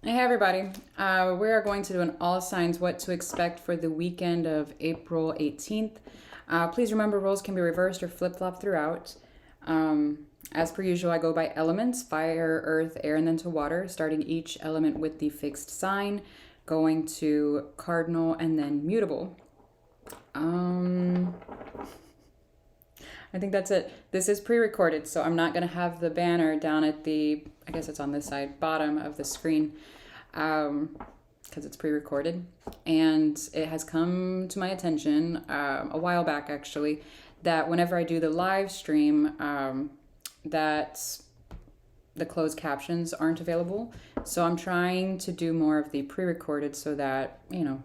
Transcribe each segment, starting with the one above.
Hey everybody, we are going to do an all signs what to expect for the weekend of April 18th. Please remember roles can be reversed or flip-flop throughout. As per usual, I go by elements, fire, earth, air, and then to water, starting each element with the fixed sign, going to cardinal and then mutable. I think that's it. This is pre-recorded, so I'm not going to have the banner down at the, I guess it's on this side, bottom of the screen, because it's pre-recorded. And it has come to my attention a while back, actually, that whenever I do the live stream, that the closed captions aren't available. So I'm trying to do more of the pre-recorded so that, you know,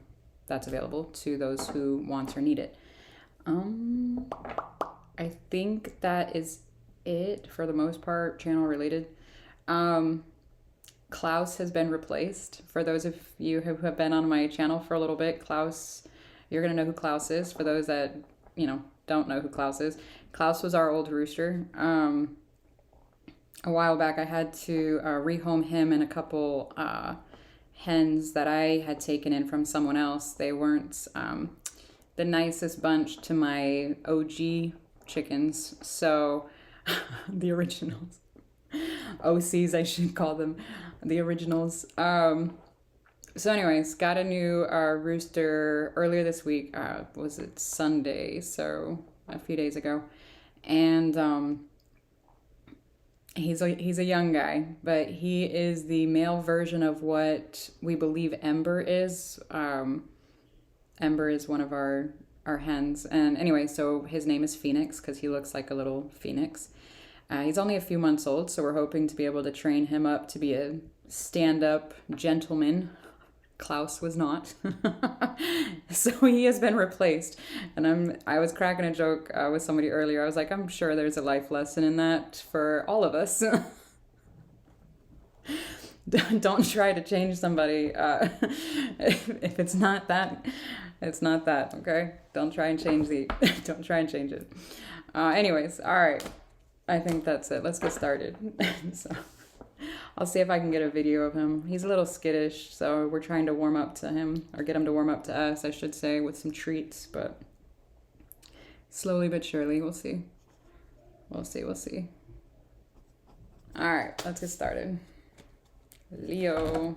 that's available to those who want or need it. I think that is it for the most part, channel related. Klaus has been replaced. For those of you who have been on my channel for a little bit, Klaus, you're going to know who Klaus is. For those that, you know, don't know who Klaus is, Klaus was our old rooster. A while back, I had to rehome him and a couple hens that I had taken in from someone else. They weren't the nicest bunch to my OG chickens, so the originals, OCs I should call them, the originals. So anyways, got a new rooster earlier this week. Was it Sunday? So a few days ago. And he's a young guy, but he is the male version of what we believe Ember is. Ember is one of our hens. And anyway, so his name is Phoenix because he looks like a little phoenix. He's only a few months old, so we're hoping to be able to train him up to be a stand-up gentleman. Klaus was not. So he has been replaced. And I was cracking a joke with somebody earlier. I was like, I'm sure there's a life lesson in that for all of us. Don't try to change somebody. If it's not that, it's not that, okay? Don't try and change don't try and change it. Anyways, all right. I think that's it. Let's get started. So I'll see if I can get a video of him. He's a little skittish, so we're trying to warm up to him, or get him to warm up to us, I should say, with some treats, but slowly but surely, we'll see. We'll see. All right, let's get started. Leo.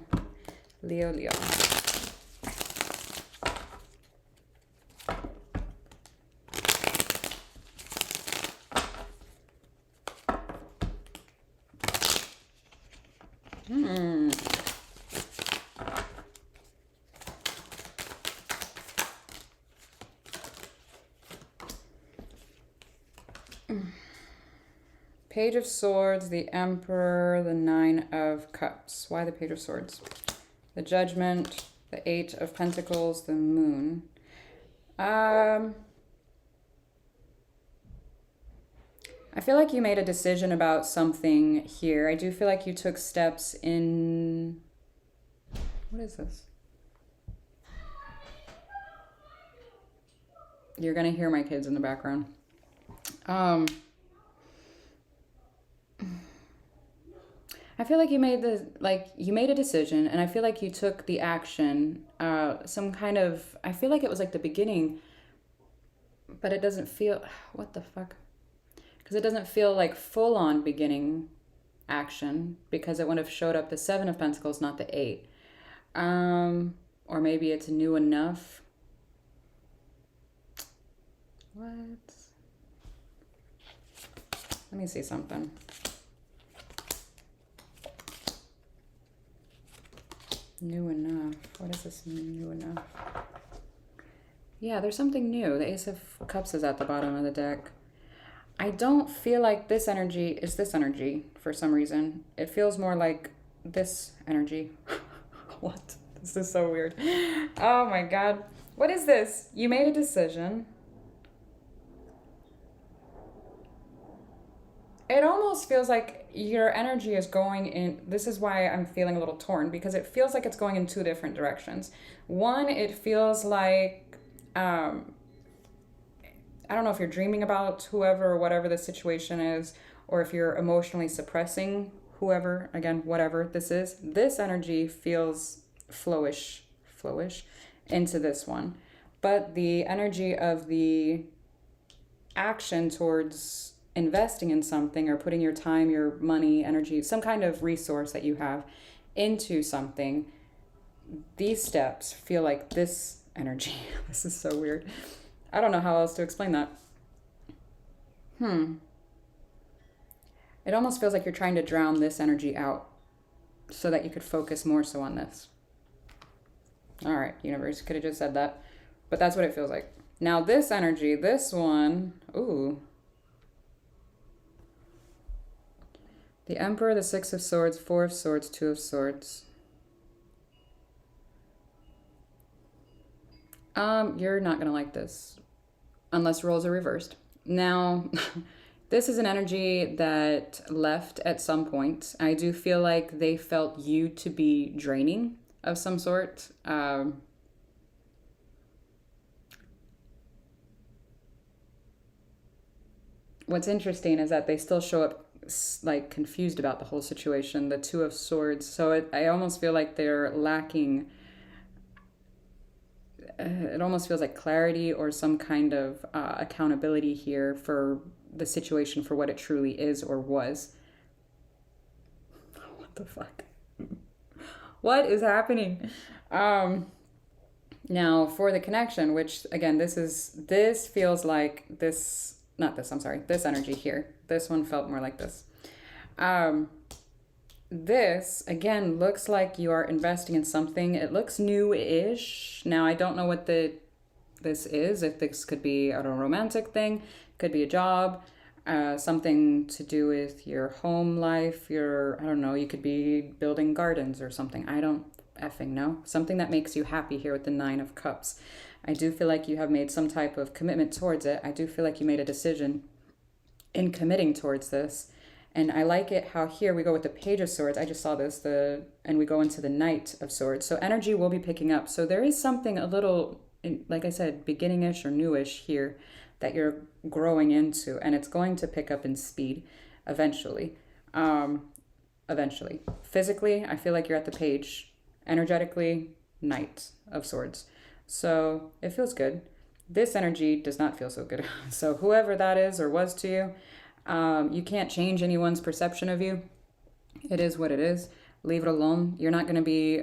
Page of Swords, the Emperor, the Nine of Cups. Why the Page of Swords? The Judgment, the Eight of Pentacles, the Moon. I feel like you made a decision about something here. I do feel like you took steps in... What is this? You're going to hear my kids in the background. I feel like you made a decision, and I feel like you took the action, some kind of, I feel like it was like the beginning, but it doesn't feel, what the fuck? Because it doesn't feel like full on beginning action, because it would have showed up the Seven of Pentacles, not the Eight. Or maybe it's new enough. What? Let me see something. New enough. What does this mean, new enough? Yeah, there's something new. The Ace of Cups is at the bottom of the deck. I don't feel like this energy is this energy for some reason. It feels more like this energy. What? This is so weird. Oh my God. What is this? You made a decision. It almost feels like your energy is going in, this is why I'm feeling a little torn, because it feels like it's going in two different directions. One, it feels like, I don't know if you're dreaming about whoever or whatever the situation is, or if you're emotionally suppressing whoever, again, whatever this is, this energy feels flowish into this one. But the energy of the action towards investing in something or putting your time, your money, energy, some kind of resource that you have into something, these steps feel like this energy. This is so weird. I don't know how else to explain that. It almost feels like you're trying to drown this energy out so that you could focus more so on this. All right, universe, could have just said that. But that's what it feels like. Now this energy, this one, ooh. The Emperor, the Six of Swords, Four of Swords, Two of Swords. You're not going to like this unless roles are reversed. Now, this is an energy that left at some point. I do feel like they felt you to be draining of some sort. What's interesting is that they still show up like confused about the whole situation, the Two of Swords. So I almost feel like they're lacking. It almost feels like clarity or some kind of accountability here for the situation for what it truly is or was. What the fuck? What is happening? Now for the connection, which again, this feels like this, not this, I'm sorry, this energy here. This one felt more like this. This, again, looks like you are investing in something. It looks new-ish. Now, I don't know what this is. If this could be a romantic thing, could be a job, something to do with your home life, I don't know, you could be building gardens or something. I don't effing know. Something that makes you happy here with the Nine of Cups. I do feel like you have made some type of commitment towards it. I do feel like you made a decision in committing towards this. And I like it how here we go with the Page of Swords. I just saw this, and we go into the Knight of Swords. So energy will be picking up. So there is something a little, like I said, beginning-ish or newish here that you're growing into. And it's going to pick up in speed eventually. Physically, I feel like you're at the Page. Energetically, Knight of Swords. So it feels good. This energy does not feel so good. So whoever that is or was to you, you can't change anyone's perception of you. It is what it is. Leave it alone. You're not going to be,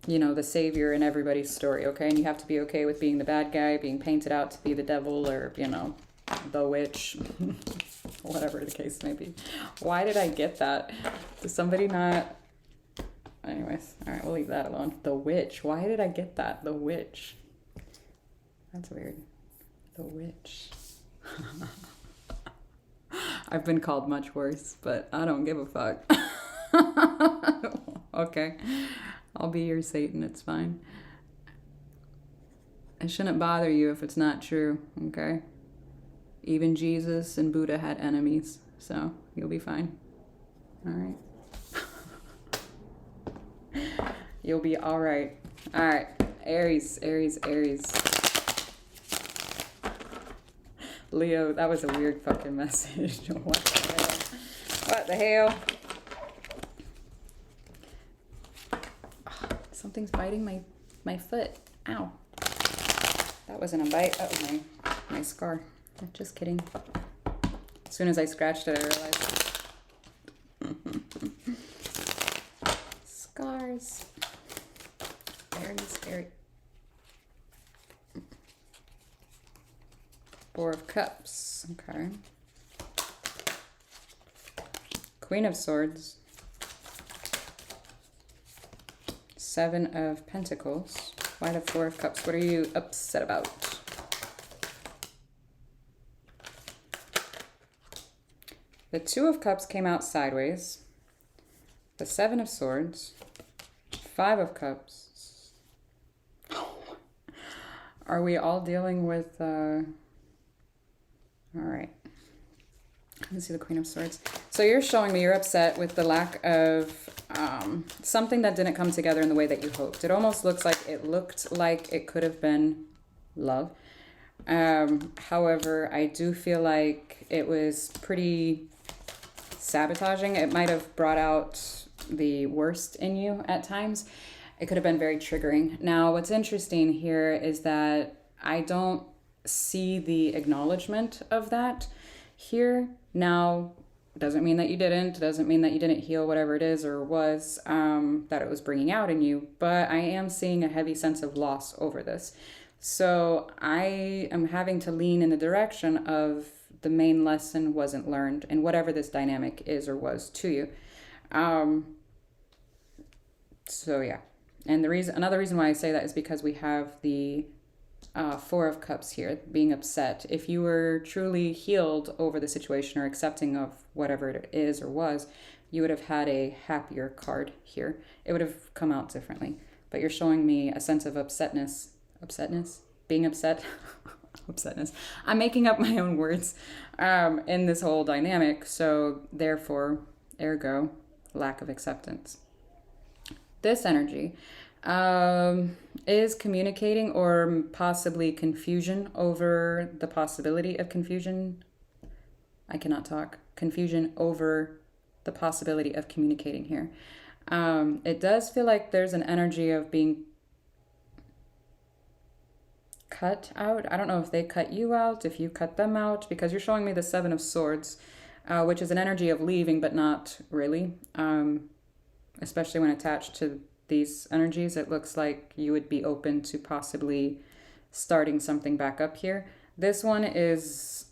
the savior in everybody's story, okay? And you have to be okay with being the bad guy, being painted out to be the devil or, the witch, whatever the case may be. Why did I get that? Does somebody not... Anyways, all right, we'll leave that alone. The witch. Why did I get that? The witch. That's weird. The witch. I've been called much worse, but I don't give a fuck. Okay. I'll be your Satan. It's fine. It shouldn't bother you if it's not true, okay? Even Jesus and Buddha had enemies, so you'll be fine. All right. You'll be all right. All right. Aries. Leo, that was a weird fucking message. What the hell? Oh, something's biting my foot. Ow. That wasn't a bite. That was my scar. Just kidding. As soon as I scratched it, I realized. Scars. Aries. Four of Cups. Okay. Queen of Swords. Seven of Pentacles. Why the Four of Cups? What are you upset about? The Two of Cups came out sideways. The Seven of Swords. Five of Cups. Are we all dealing with... All right. Let's see the Queen of Swords. So you're showing me you're upset with the lack of something that didn't come together in the way that you hoped. It almost looks like it could have been love. However, I do feel like it was pretty sabotaging. It might have brought out the worst in you at times. It could have been very triggering. Now, what's interesting here is that I don't see the acknowledgement of that here. Now, doesn't mean that you didn't, doesn't mean that you didn't heal whatever it is or was that it was bringing out in you, but I am seeing a heavy sense of loss over this. So I am having to lean in the direction of the main lesson wasn't learned and whatever this dynamic is or was to you. So yeah. And another reason why I say that is because we have the Four of Cups here, being upset. If you were truly healed over the situation or accepting of whatever it is or was, you would have had a happier card here. It would have come out differently. But you're showing me a sense of upsetness, being upset, upsetness. I'm making up my own words in this whole dynamic. So therefore, ergo, lack of acceptance. This energy is communicating or possibly confusion over the possibility of confusion. I cannot talk. Confusion over the possibility of communicating here. It does feel like there's an energy of being cut out. I don't know if they cut you out, if you cut them out, because you're showing me the Seven of Swords, which is an energy of leaving, but not really. Especially when attached to these energies, it looks like you would be open to possibly starting something back up here. This one is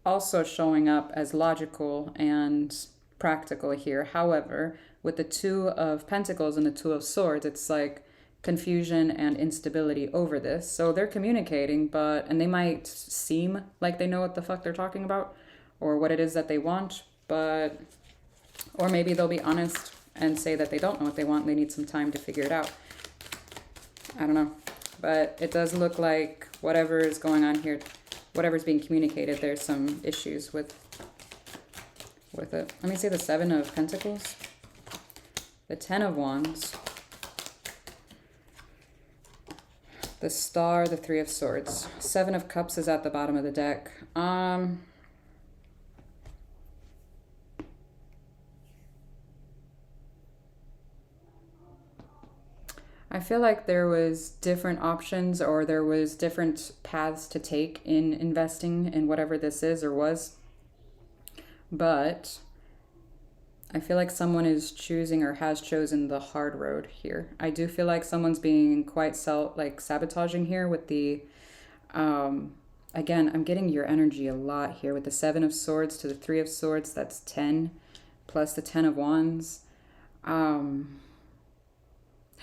also showing up as logical and practical here. However, with the Two of Pentacles and the Two of Swords, it's like confusion and instability over this. So they're communicating, and they might seem like they know what the fuck they're talking about or what it is that they want, or maybe they'll be honest and say that they don't know what they want and they need some time to figure it out. I don't know. But it does look like whatever is going on here, whatever's being communicated, there's some issues with it. Let me see the Seven of Pentacles. The Ten of Wands. The Star, the Three of Swords. Seven of Cups is at the bottom of the deck. I feel like there was different options or there was different paths to take in investing in whatever this is or was. But I feel like someone is choosing or has chosen the hard road here. I do feel like someone's being quite sabotaging here with the, again, I'm getting your energy a lot here with the Seven of Swords to the Three of Swords. That's 10 plus the 10 of Wands.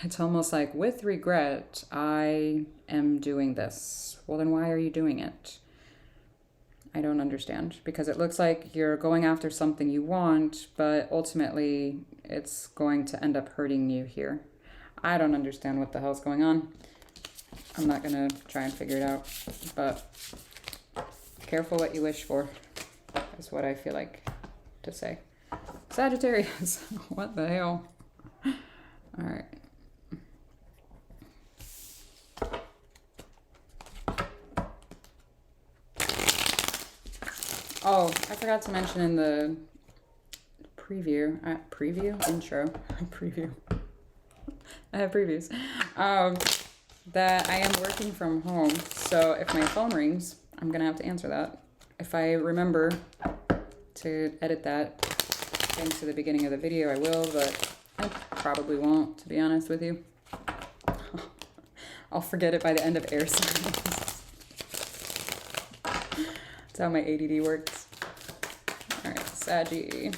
It's almost like, with regret, I am doing this. Well, then why are you doing it? I don't understand. Because it looks like you're going after something you want, but ultimately it's going to end up hurting you here. I don't understand what the hell's going on. I'm not going to try and figure it out. But careful what you wish for, is what I feel like to say. Sagittarius, what the hell? All right. Oh, I forgot to mention in the preview, intro, preview. I have previews. That I am working from home. So if my phone rings, I'm going to have to answer that. If I remember to edit that into the beginning of the video, I will, but I probably won't, to be honest with you. I'll forget it by the end of air signs. That's how my ADD works. All right, Saggy.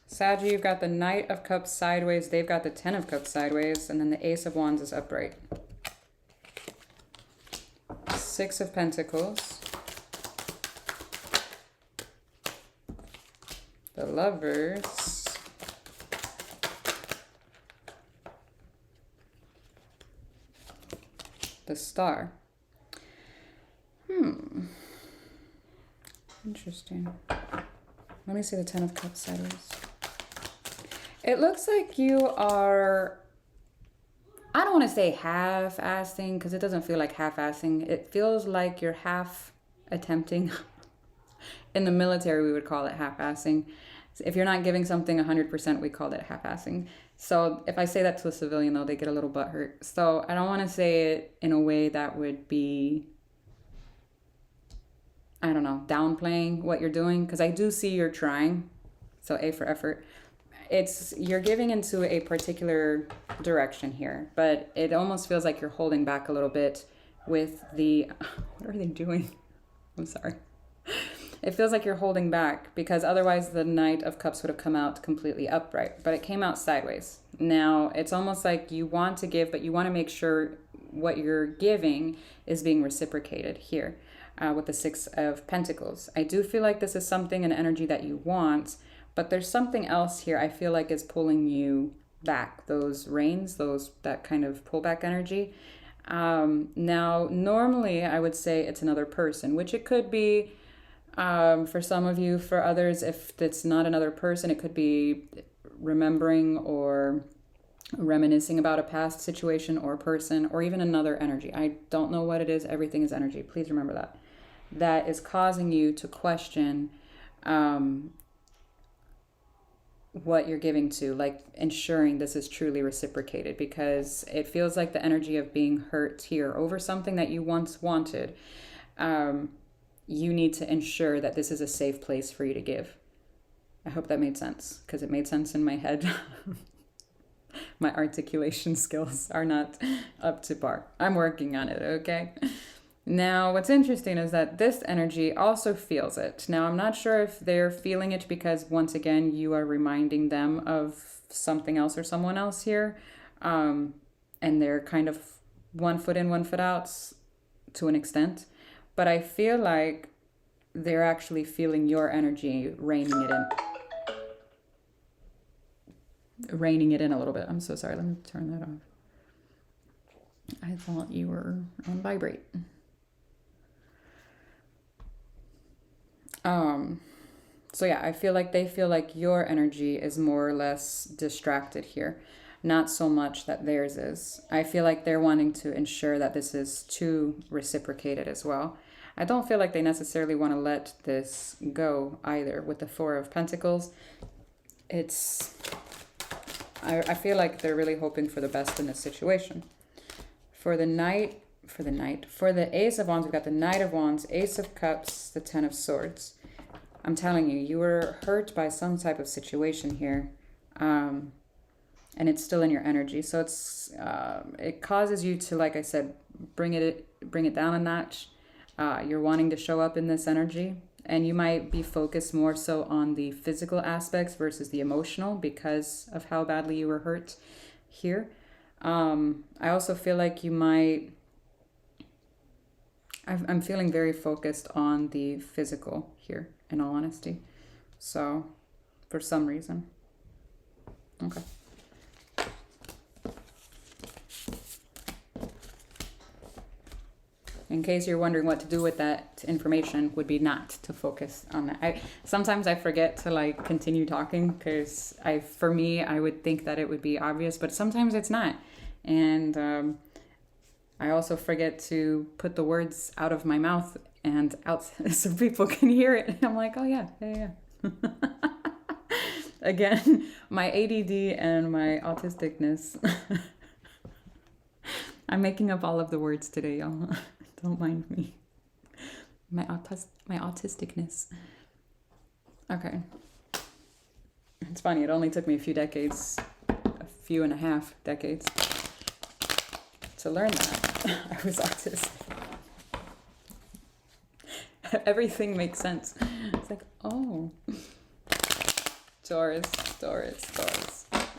Saggy, you've got the Knight of Cups sideways. They've got the Ten of Cups sideways. And then the Ace of Wands is upright. Six of Pentacles. The Lovers. The Star. Interesting. Let me see the Ten of Cups sideways. It looks like you are, I don't want to say half-assing because it doesn't feel like half-assing. It feels like you're half attempting In the military, we would call it half-assing. If you're not giving something 100%, we call it half-assing. So if I say that to a civilian, though, they get a little butthurt. So I don't want to say it in a way that would be, I don't know, downplaying what you're doing, because I do see you're trying. So A for effort. You're giving into a particular direction here, but it almost feels like you're holding back a little bit with the, what are they doing? I'm sorry. It feels like you're holding back because otherwise the Knight of Cups would have come out completely upright, but it came out sideways. Now, it's almost like you want to give, but you want to make sure what you're giving is being reciprocated here with the Six of Pentacles. I do feel like this is something, an energy that you want, but there's something else here I feel like is pulling you back. Those reins, that kind of pullback energy. Now, normally I would say it's another person, which it could be for some of you. For others, if it's not another person, it could be remembering or reminiscing about a past situation or person or even another energy. I don't know what it is. Everything is energy. Please remember that. That is causing you to question what you're giving to, like ensuring this is truly reciprocated, because it feels like the energy of being hurt here over something that you once wanted. You need to ensure that this is a safe place for you to give. I hope that made sense, because it made sense in my head. My articulation skills are not up to par. I'm working on it, okay? Now, what's interesting is that this energy also feels it. Now, I'm not sure if they're feeling it because, once again, you are reminding them of something else or someone else here. And they're kind of one foot in, one foot out to an extent. But I feel like they're actually feeling your energy, reining it in a little bit. I'm so sorry. Let me turn that off. I thought you were on vibrate. So yeah, I feel like they feel like your energy is more or less distracted here. Not so much that theirs is. I feel like they're wanting to ensure that this is too reciprocated as well. I don't feel like they necessarily want to let this go either. With the Four of Pentacles, I feel like they're really hoping for the best in this situation. For the Ace of Wands, we've got the Knight of Wands, Ace of Cups, the Ten of Swords. I'm telling you, you were hurt by some type of situation here, and it's still in your energy. So it causes you to, like I said, bring it down a notch. You're wanting to show up in this energy, and you might be focused more so on the physical aspects versus the emotional because of how badly you were hurt here. I also feel like you might... I'm feeling very focused on the physical here, in all honesty. So, for some reason. Okay. In case you're wondering what to do with that information, would be not to focus on that. Sometimes I forget to continue talking because for me, I would think that it would be obvious, but sometimes it's not. And I also forget to put the words out of my mouth and out so people can hear it. And I'm like, oh yeah. Again, my ADD and my autisticness. I'm making up all of the words today, y'all. Don't mind me. My autisticness. Okay. It's funny, it only took me a few and a half decades to learn that I was autistic. Everything makes sense. It's like, oh. Taurus.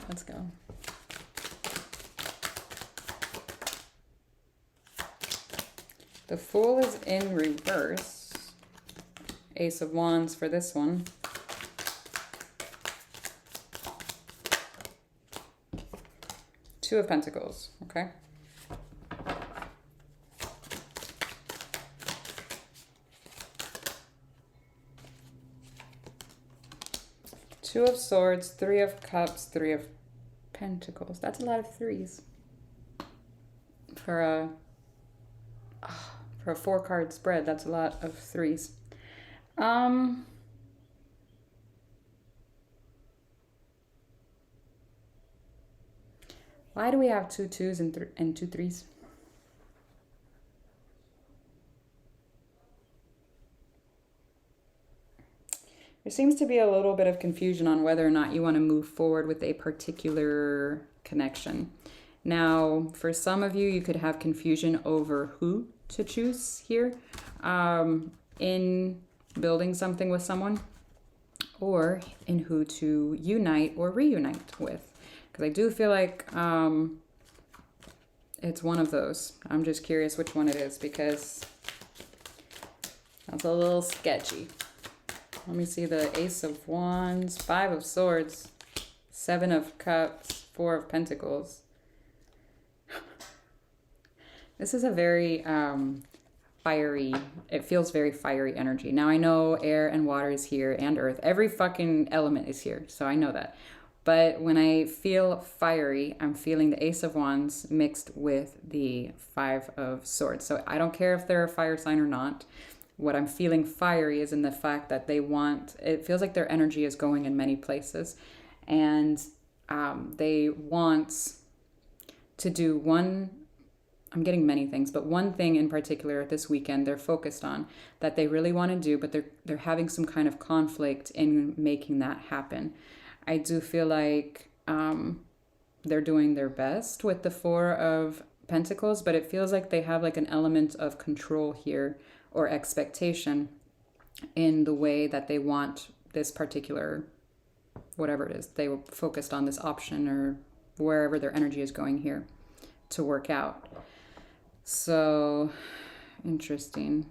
Let's go. The Fool is in reverse. Ace of Wands for this one. Two of Pentacles, okay? Two of Swords, Three of Cups, Three of Pentacles. That's a lot of threes. For a 4-card spread, that's a lot of threes. Um, why do we have 2 2s and 2 3s? There seems to be a little bit of confusion on whether or not you want to move forward with a particular connection. Now, for some of you, you could have confusion over who to choose here in building something with someone, or in who to unite or reunite with. Because I do feel like it's one of those. I'm just curious which one it is, because that's a little sketchy. Let me see the Ace of Wands, 5 of Swords, 7 of Cups, 4 of Pentacles. This is a very fiery, it feels very fiery energy. Now I know air and water is here and earth. Every fucking element is here, so I know that. But when I feel fiery, I'm feeling the Ace of Wands mixed with the 5 of Swords. So I don't care if they're a fire sign or not. What I'm feeling fiery is in the fact that they want, it feels like their energy is going in many places. And they want to do one, I'm getting many things, but one thing in particular this weekend they're focused on that they really want to do, but they're having some kind of conflict in making that happen. I do feel like they're doing their best with the 4 of Pentacles, but it feels like they have like an element of control here or expectation in the way that they want this particular, whatever it is, they were focused on this option or wherever their energy is going here to work out. So interesting.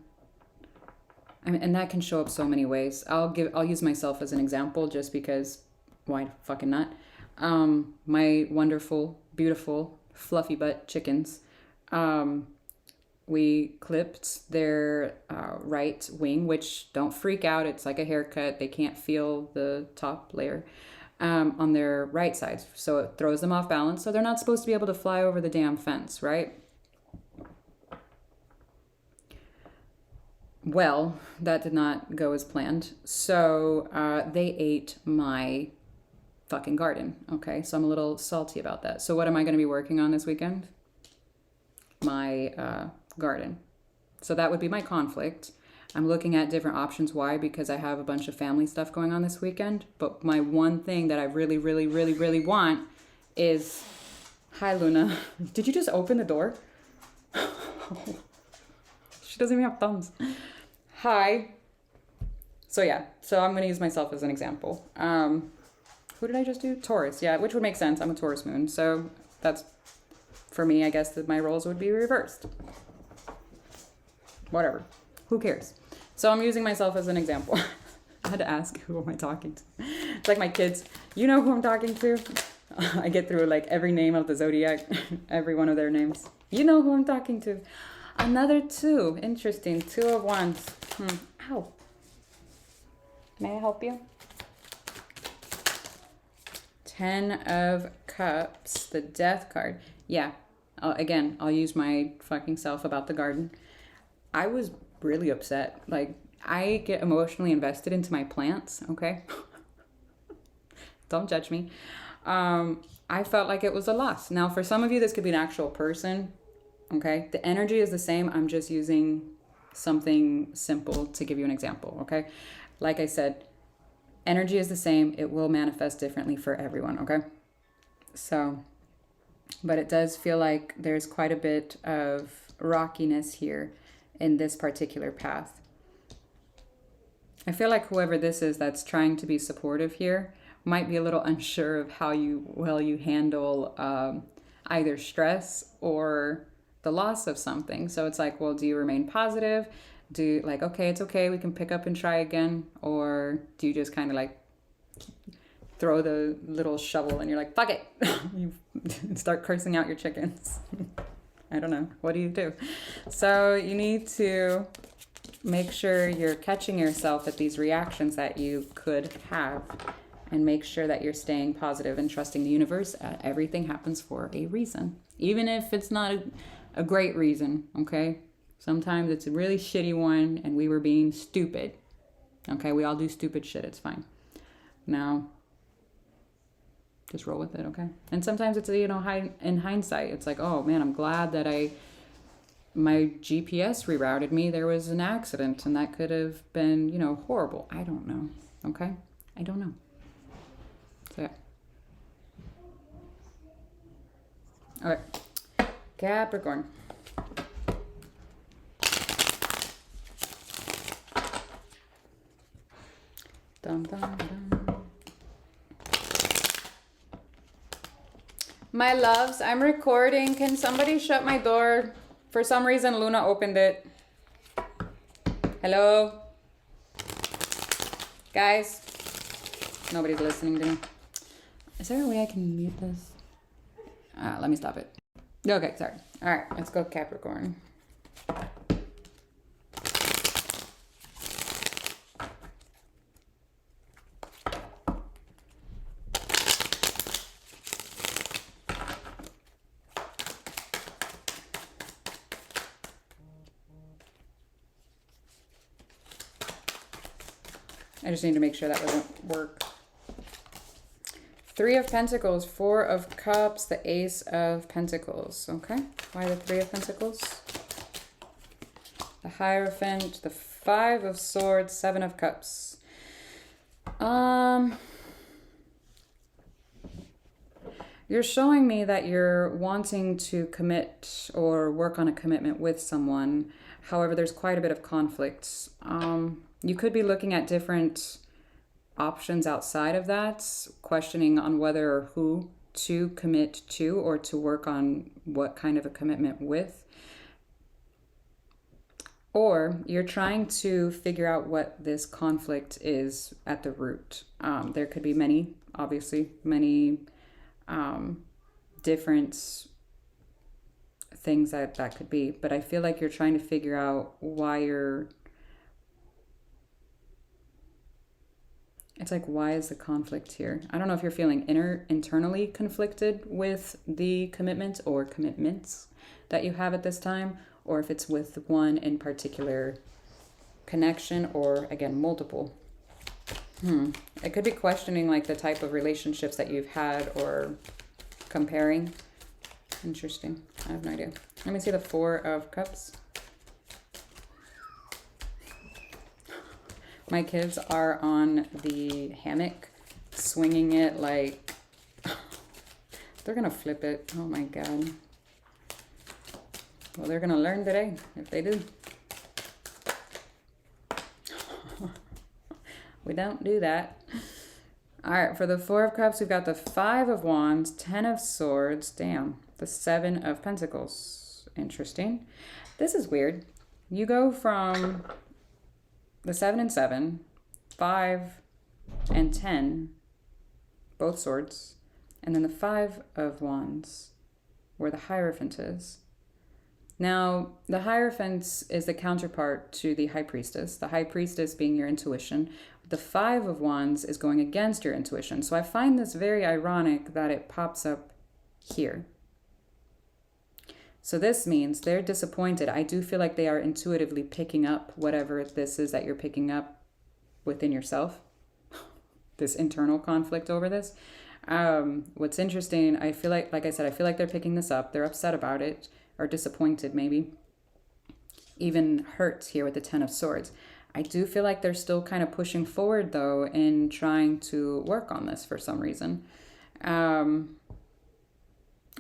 I mean, and that can show up so many ways. I'll use myself as an example just because why fucking not? My wonderful, beautiful, fluffy butt chickens, we clipped their right wing, which don't freak out. It's like a haircut. They can't feel the top layer on their right side. So it throws them off balance. So they're not supposed to be able to fly over the damn fence, right? Well, that did not go as planned. So they ate my fucking garden. Okay, so I'm a little salty about that. So what am I going to be working on this weekend? My garden. So that would be my conflict. I'm looking at different options. Why? Because I have a bunch of family stuff going on this weekend. But my one thing that I really, really, really, really want is... Hi, Luna. Did you just open the door? She doesn't even have thumbs. Hi. So yeah, so I'm going to use myself as an example. Who did I just do? Taurus. Yeah, which would make sense. I'm a Taurus moon. So that's, for me, I guess that my roles would be reversed. Whatever. Who cares? So I'm using myself as an example. I had to ask, who am I talking to? It's like my kids. You know who I'm talking to? I get through like every name of the Zodiac, every one of their names. You know who I'm talking to. Another 2. Interesting. 2 of Wands. Ow. May I help you? 10 of Cups. The Death card. Yeah. Again, I'll use my fucking self about the garden. I was really upset. Like, I get emotionally invested into my plants, okay? Don't judge me. I felt like it was a loss. Now, for some of you, this could be an actual person, okay? The energy is the same. I'm just using something simple to give you an example, okay? Like I said, energy is the same. It will manifest differently for everyone, okay? So, but it does feel like there's quite a bit of rockiness here in this particular path. I feel like whoever this is that's trying to be supportive here might be a little unsure of how you handle either stress or the loss of something. So it's like, well, do you remain positive? Do like, okay, it's okay, we can pick up and try again? Or do you just kind of like throw the little shovel and you're like, fuck it. You start cursing out your chickens. I don't know. What do you do? So you need to make sure you're catching yourself at these reactions that you could have, and make sure that you're staying positive and trusting the universe. Everything happens for a reason, even if it's not a great reason, okay? Sometimes it's a really shitty one and we were being stupid. Okay, we all do stupid shit. It's fine. Now, just roll with it, okay? And sometimes it's, you know, in hindsight, it's like, oh man, I'm glad that my GPS rerouted me. There was an accident and that could have been, you know, horrible. I don't know, okay? I don't know. So, yeah. All right, Capricorn. Dun, dun, dun. My loves, I'm recording. Can somebody shut my door? For some reason, Luna opened it. Hello? Guys? Nobody's listening to me. Is there a way I can mute this? Let me stop it. Okay, sorry. All right, let's go Capricorn. I just need to make sure that doesn't work. Three of Pentacles, Four of Cups, the Ace of Pentacles. Okay, why the Three of Pentacles? The Hierophant, the Five of Swords, Seven of Cups. You're showing me that you're wanting to commit or work on a commitment with someone. However, there's quite a bit of conflict. You could be looking at different options outside of that, questioning on whether or who to commit to or to work on what kind of a commitment with. Or you're trying to figure out what this conflict is at the root. There could be many, obviously, many different things that could be. But I feel like you're trying to figure out why you're... It's like, why is the conflict here? I don't know if you're feeling internally conflicted with the commitment or commitments that you have at this time, or if it's with one in particular connection, or again, multiple. It could be questioning like the type of relationships that you've had or comparing. Interesting. I have no idea. Let me see the Four of Cups. My kids are on the hammock, swinging it like they're gonna flip it. Oh my God. Well, they're gonna learn today if they do. We don't do that. All right, for the Four of Cups, we've got the Five of Wands, Ten of Swords, damn, the Seven of Pentacles. Interesting. This is weird. You go from the 7 and 7, 5 and 10, both swords, and then the Five of Wands, where the Hierophant is. Now, the Hierophant is the counterpart to the High Priestess, the High Priestess being your intuition. The Five of Wands is going against your intuition. So I find this very ironic that it pops up here. So this means they're disappointed. I do feel like they are intuitively picking up whatever this is that you're picking up within yourself. This internal conflict over this. What's interesting, I feel like I said, I feel like they're picking this up. They're upset about it, or disappointed maybe. Even hurt here with the Ten of Swords. I do feel like they're still kind of pushing forward though in trying to work on this for some reason.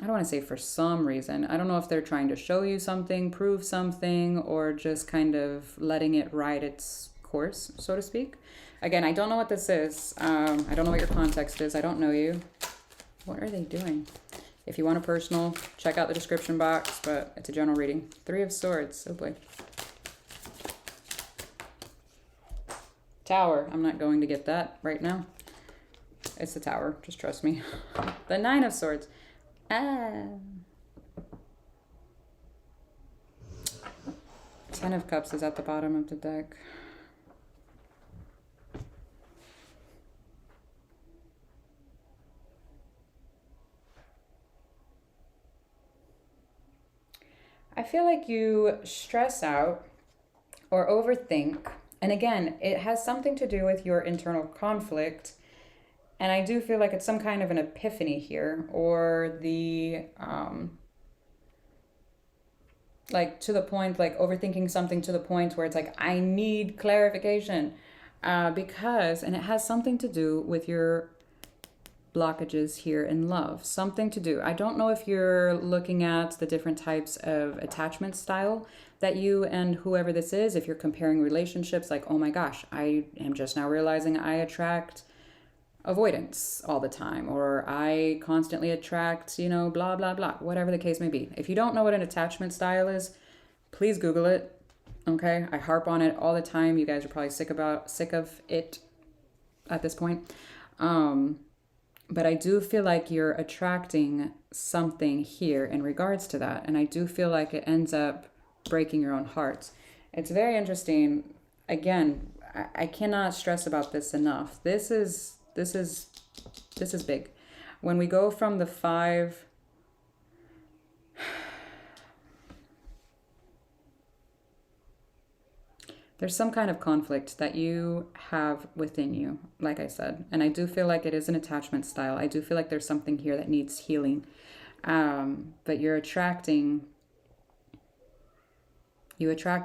I don't want to say for some reason. I don't know if they're trying to show you something, prove something, or just kind of letting it ride its course, so to speak. Again, I don't know what this is. I don't know what your context is. I don't know you. What are they doing? If you want a personal, check out the description box, but it's a general reading. Three of Swords. Oh boy. Tower. I'm not going to get that right now. It's the Tower. Just trust me. The Nine of Swords. Ten of Cups is at the bottom of the deck. I feel like you stress out or overthink And again, it has something to do with your internal conflict. And I do feel like it's some kind of an epiphany here, or the, like to the point, like overthinking something to the point where it's like, I need clarification. Because, and it has something to do with your blockages here in love. Something to do. I don't know if you're looking at the different types of attachment style that you and whoever this is, if you're comparing relationships, like, oh my gosh, I am just now realizing I attract avoidance all the time, or I constantly attract, you know, blah, blah, blah, whatever the case may be. If you don't know what an attachment style is, please Google it. Okay. I harp on it all the time. You guys are probably sick of it at this point. But I do feel like you're attracting something here in regards to that. And I do feel like it ends up breaking your own heart. It's very interesting. Again, I cannot stress about this enough. This is big. When we go from the 5, there's some kind of conflict that you have within you, like I said. And I do feel like it is an attachment style. I do feel like there's something here that needs healing. But you attract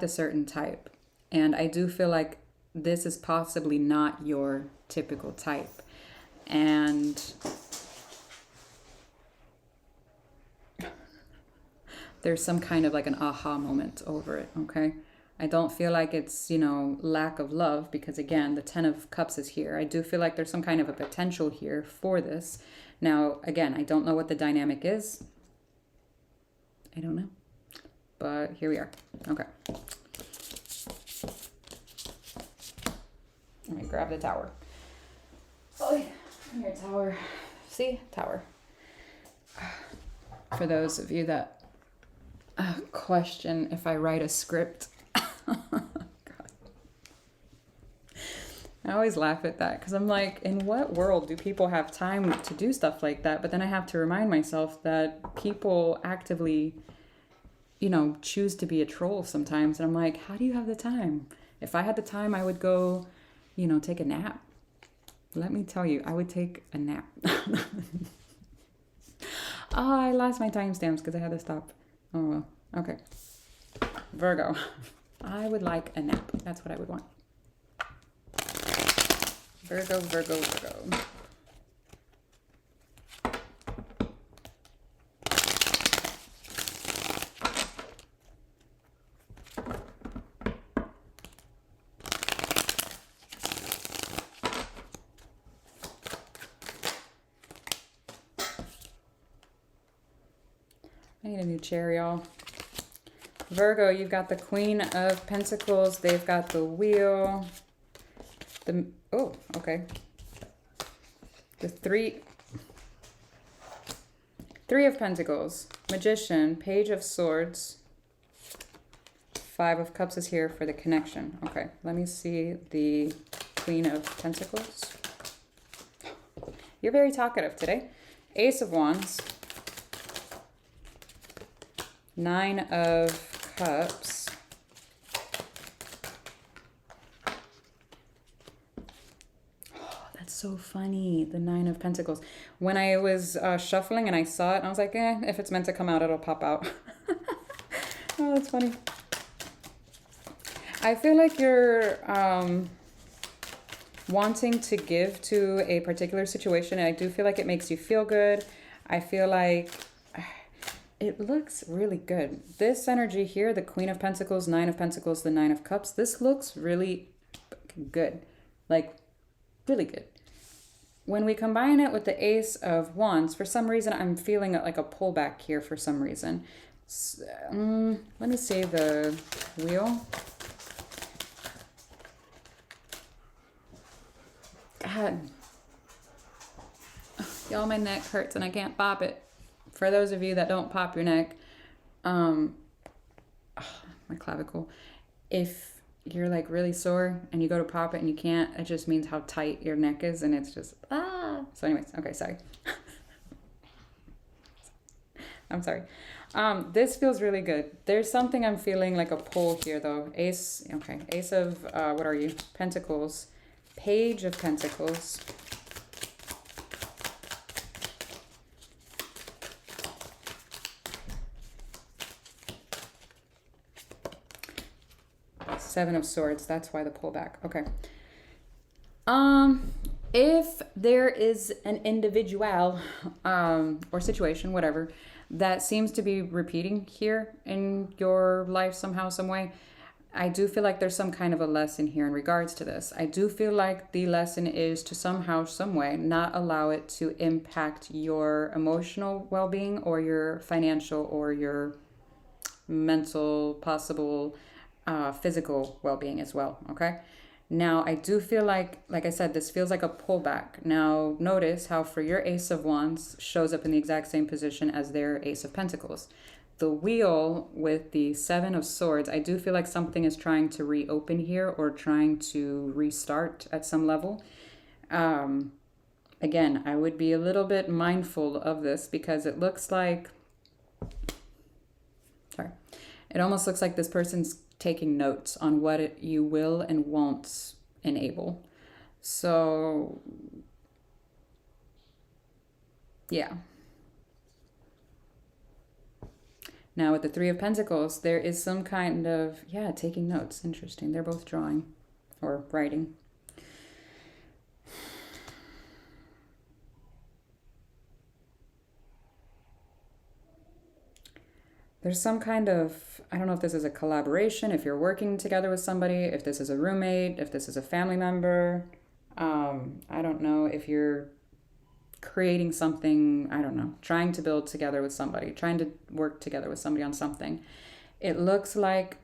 a certain type. And I do feel like this is possibly not your typical type. And there's some kind of like an aha moment over it, okay? I don't feel like it's, you know, lack of love, because again, the 10 of Cups is here. I do feel like there's some kind of a potential here for this. Now, again, I don't know what the dynamic is. I don't know. But here we are. Okay. Let me grab the Tower. Oh, come here, Tower. See? Tower. For those of you that question if I write a script. God. I always laugh at that because I'm like, in what world do people have time to do stuff like that? But then I have to remind myself that people actively, you know, choose to be a troll sometimes. And I'm like, how do you have the time? If I had the time, I would go, you know, take a nap. Let me tell you, I would take a nap. Oh, I lost my timestamps because I had to stop. Oh, well. Okay. Virgo. I would like a nap. That's what I would want. Virgo, Virgo, Virgo. I need a new chair, y'all. Virgo, you've got the Queen of Pentacles. They've got the Wheel. Oh, okay. The Three of Pentacles. Magician. Page of Swords. 5 of Cups is here for the connection. Okay, let me see the Queen of Pentacles. You're very talkative today. Ace of Wands. 9 of Cups. Oh, that's so funny. The 9 of Pentacles. When I was shuffling and I saw it, I was like, if it's meant to come out, it'll pop out. Oh, that's funny. I feel like you're wanting to give to a particular situation, and I do feel like it makes you feel good. I feel like it looks really good. This energy here, the Queen of Pentacles, 9 of Pentacles, the 9 of Cups, this looks really good. Like, really good. When we combine it with the Ace of Wands, for some reason, I'm feeling like a pullback here for some reason. Let me save the Wheel. God. Y'all, my neck hurts and I can't pop it. For those of you that don't pop your neck, my clavicle, if you're like really sore and you go to pop it and you can't, it just means how tight your neck is, and it's just, So anyways, okay, sorry. I'm sorry. This feels really good. There's something I'm feeling like a pull here though. Ace, okay. Ace of, what are you? Pentacles. Page of Pentacles. Seven of Swords. That's why the pullback. Okay. If there is an individual, or situation, whatever, that seems to be repeating here in your life somehow, some way, I do feel like there's some kind of a lesson here in regards to this. I do feel like the lesson is to somehow, some way, not allow it to impact your emotional well-being or your financial or your mental, possible physical well-being as well, okay? Now, I do feel like I said, this feels like a pullback. Now, notice how for your Ace of Wands shows up in the exact same position as their Ace of Pentacles. The Wheel with the Seven of Swords, I do feel like something is trying to reopen here or trying to restart at some level. Again, I would be a little bit mindful of this because it looks like, sorry, it almost looks like this person's taking notes on what you will and won't enable. So, yeah. Now with the Three of Pentacles, there is some kind of, yeah, taking notes. Interesting. They're both drawing or writing. There's some kind of, I don't know if this is a collaboration, if you're working together with somebody, if this is a roommate, if this is a family member. I don't know if you're creating something, I don't know, trying to build together with somebody, trying to work together with somebody on something. It looks like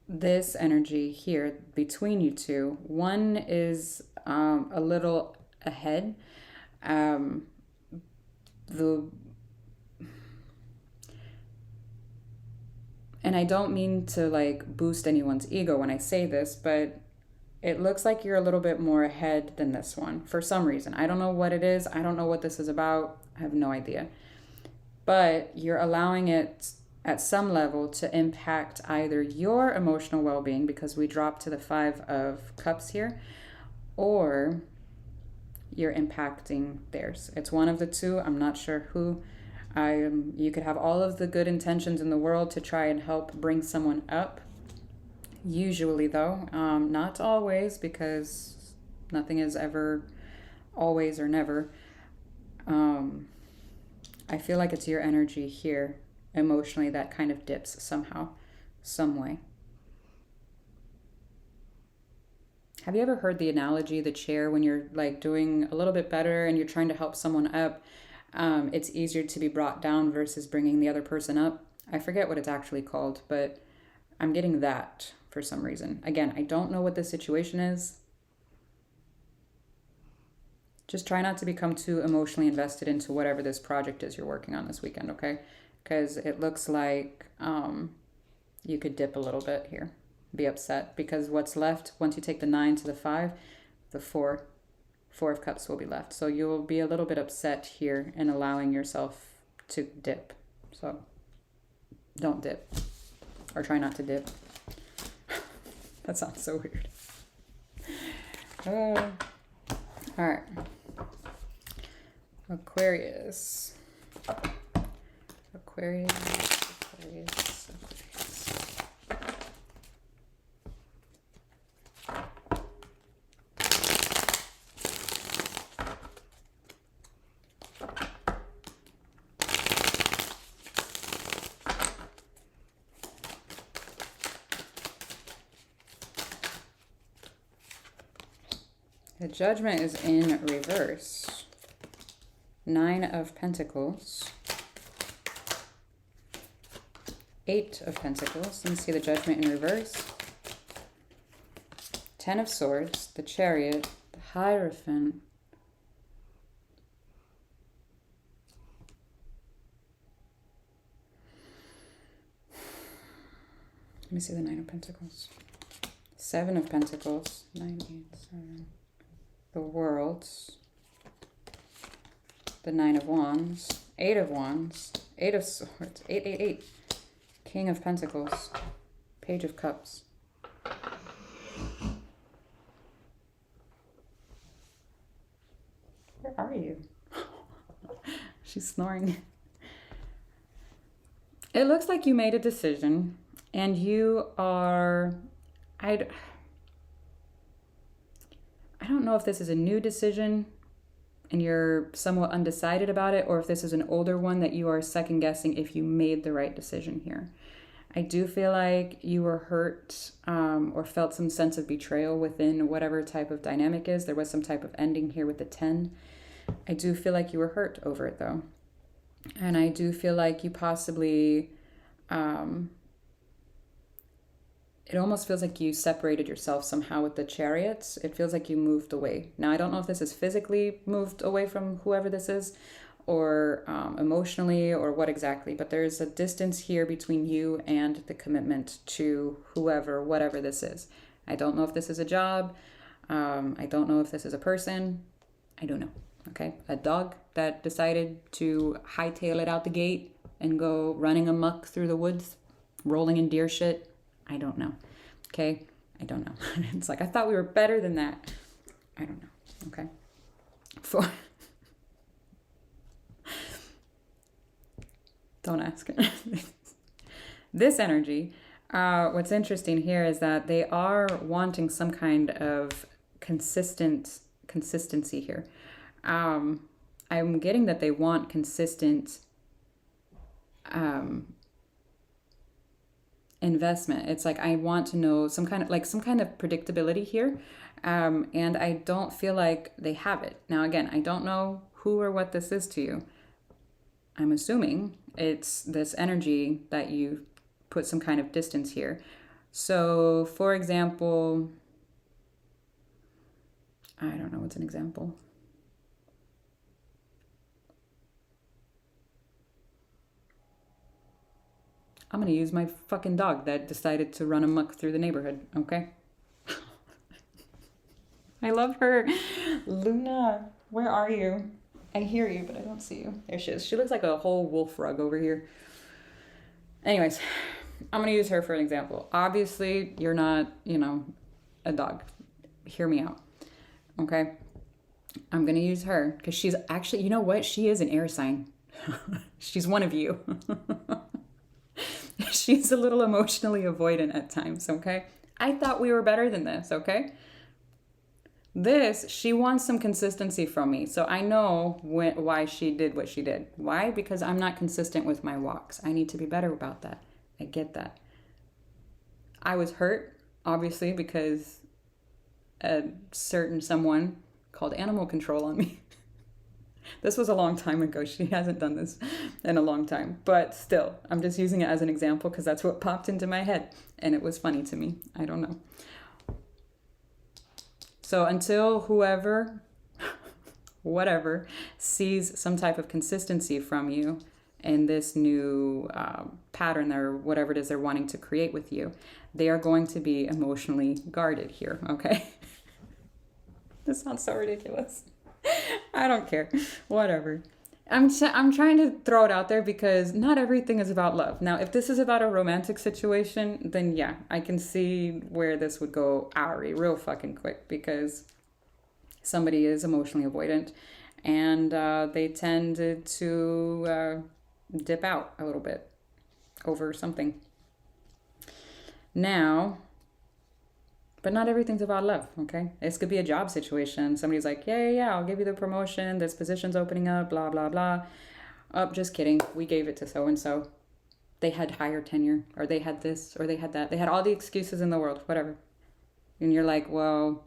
this energy here between you two, one is a little ahead. And I don't mean to like boost anyone's ego when I say this, but it looks like you're a little bit more ahead than this one for some reason. I don't know what it is. I don't know what this is about. I have no idea. But you're allowing it at some level to impact either your emotional well-being, because we dropped to the Five of Cups here, or you're impacting theirs. It's one of the two. I'm not sure who. You could have all of the good intentions in the world to try and help bring someone up. Usually, though, not always, because nothing is ever always or never. I feel like it's your energy here, emotionally, that kind of dips somehow, some way. Have you ever heard the analogy, the chair, when you're like doing a little bit better and you're trying to help someone up? It's easier to be brought down versus bringing the other person up. I forget what it's actually called, but I'm getting that for some reason. Again, I don't know what the situation is. Just try not to become too emotionally invested into whatever this project is you're working on this weekend, okay? Because it looks like you could dip a little bit here, be upset, because what's left, once you take the 9 to the 5, the 4 of Cups will be left. So you'll be a little bit upset here and allowing yourself to dip. So don't dip, or try not to dip. That sounds so weird. All right. Aquarius. Aquarius. The Judgment is in reverse. 9 of Pentacles. 8 of Pentacles. Let me see the Judgment in reverse. 10 of Swords. The Chariot. The Hierophant. Let me see the 9 of Pentacles. 7 of Pentacles. 9, 8, 7. The Worlds, the 9 of Wands, 8 of Wands, Eight of Swords. 888. King of Pentacles. Page of Cups. Where are you? She's snoring. It looks like you made a decision and you are... I don't know if this is a new decision and you're somewhat undecided about it, or if this is an older one that you are second guessing if you made the right decision here. I do feel like you were hurt or felt some sense of betrayal within whatever type of dynamic is. There was some type of ending here with the 10. I do feel like you were hurt over it though. And I do feel like you possibly, it almost feels like you separated yourself somehow with the Chariots. It feels like you moved away. Now, I don't know if this is physically moved away from whoever this is, or emotionally, or what exactly, but there's a distance here between you and the commitment to whoever, whatever this is. I don't know if this is a job. I don't know if this is a person. I don't know. Okay. A dog that decided to hightail it out the gate and go running amok through the woods, rolling in deer shit. I don't know. Okay. I don't know. It's like, I thought we were better than that. I don't know. Okay. Don't ask. This energy, what's interesting here is that they are wanting some kind of consistency here. I'm getting that they want consistent investment. It's like, I want to know some kind of predictability here. And I don't feel like they have it. Now, again, I don't know who or what this is to you. I'm assuming it's this energy that you put some kind of distance here. So, for example, I don't know, what's an example? I'm going to use my fucking dog that decided to run amok through the neighborhood, okay? I love her. Luna, where are you? I hear you, but I don't see you. There she is. She looks like a whole wolf rug over here. Anyways, I'm going to use her for an example. Obviously, you're not, a dog. Hear me out, okay? I'm going to use her because she's actually, you know what? She is an air sign. She's one of you. She's a little emotionally avoidant at times, okay? I thought we were better than this, okay? She wants some consistency from me. So I know why she did what she did. Why? Because I'm not consistent with my walks. I need to be better about that. I get that. I was hurt, obviously, because a certain someone called animal control on me. This was a long time ago. She hasn't done this in a long time. But still, I'm just using it as an example because that's what popped into my head. And it was funny to me. I don't know. So until whatever, sees some type of consistency from you in this new pattern or whatever it is they're wanting to create with you, they are going to be emotionally guarded here, okay? This sounds so ridiculous. I don't care. Whatever. I'm trying to throw it out there because not everything is about love. Now, if this is about a romantic situation, then yeah, I can see where this would go Aries real fucking quick because somebody is emotionally avoidant and they tend to dip out a little bit over something. Now, but not everything's about love, okay? This could be a job situation. Somebody's like, yeah, I'll give you the promotion. This position's opening up, blah, blah, blah. Oh, just kidding. We gave it to so-and-so. They had higher tenure, or they had this, or they had that. They had all the excuses in the world, whatever. And you're like, well,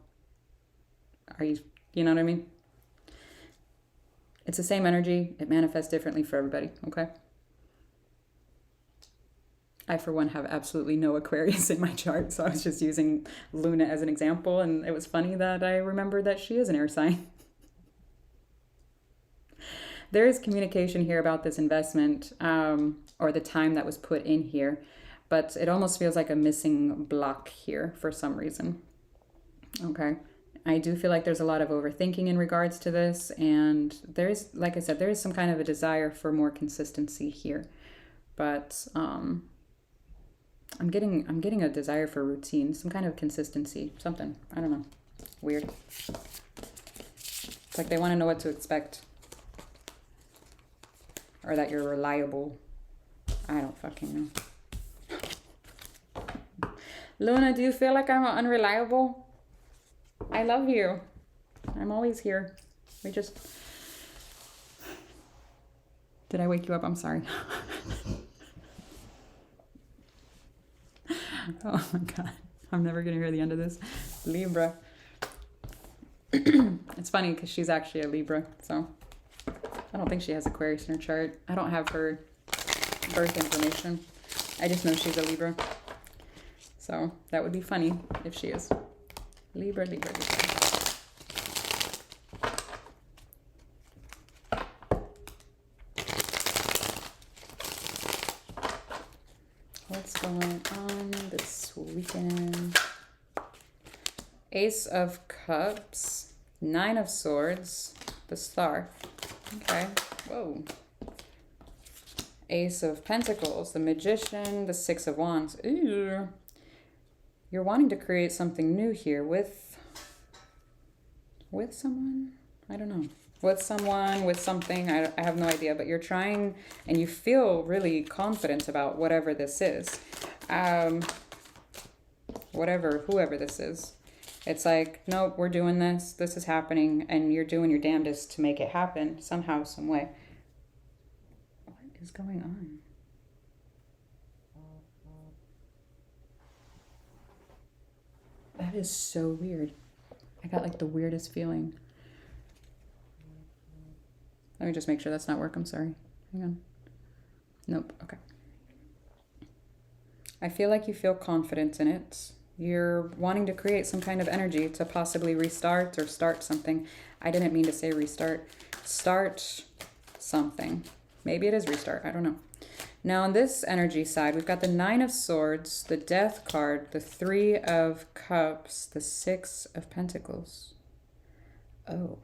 you know what I mean? It's the same energy. It manifests differently for everybody, okay? I, for one, have absolutely no Aquarius in my chart, so I was just using Luna as an example, and it was funny that I remembered that she is an air sign. There is communication here about this investment, or the time that was put in here, but it almost feels like a missing block here for some reason. Okay. I do feel like there's a lot of overthinking in regards to this, and there's, like I said, there is some kind of a desire for more consistency here, but I'm getting a desire for routine, some kind of consistency, something. I don't know. Weird. It's like they want to know what to expect, or that you're reliable. I don't fucking know. Luna, do you feel like I'm unreliable? I love you. I'm always here. We just... Did I wake you up? I'm sorry. Oh my God. I'm never going to hear the end of this. Libra. It's funny because she's actually a Libra, so I don't think she has Aquarius in her chart. I don't have her birth information. I just know she's a Libra. So that would be funny if she is. Libra, Libra, Libra. What's going on this weekend? Ace of Cups, Nine of Swords, the Star. Okay, whoa. Ace of Pentacles, the Magician, the Six of Wands. Ooh. You're wanting to create something new here with someone? I don't know. With someone, with something, I have no idea, but you're trying and you feel really confident about whatever this is. Whoever this is. It's like, nope, we're doing this. This is happening, and you're doing your damnedest to make it happen somehow, some way. What is going on? That is so weird. I got like the weirdest feeling. Let me just make sure that's not work. I'm sorry. Hang on. Nope. Okay. I feel like you feel confident in it. You're wanting to create some kind of energy to possibly restart or start something. I didn't mean to say restart. Start something. Maybe it is restart. I don't know. Now on this energy side, we've got the Nine of Swords, the Death card, the Three of Cups, the Six of Pentacles. Oh.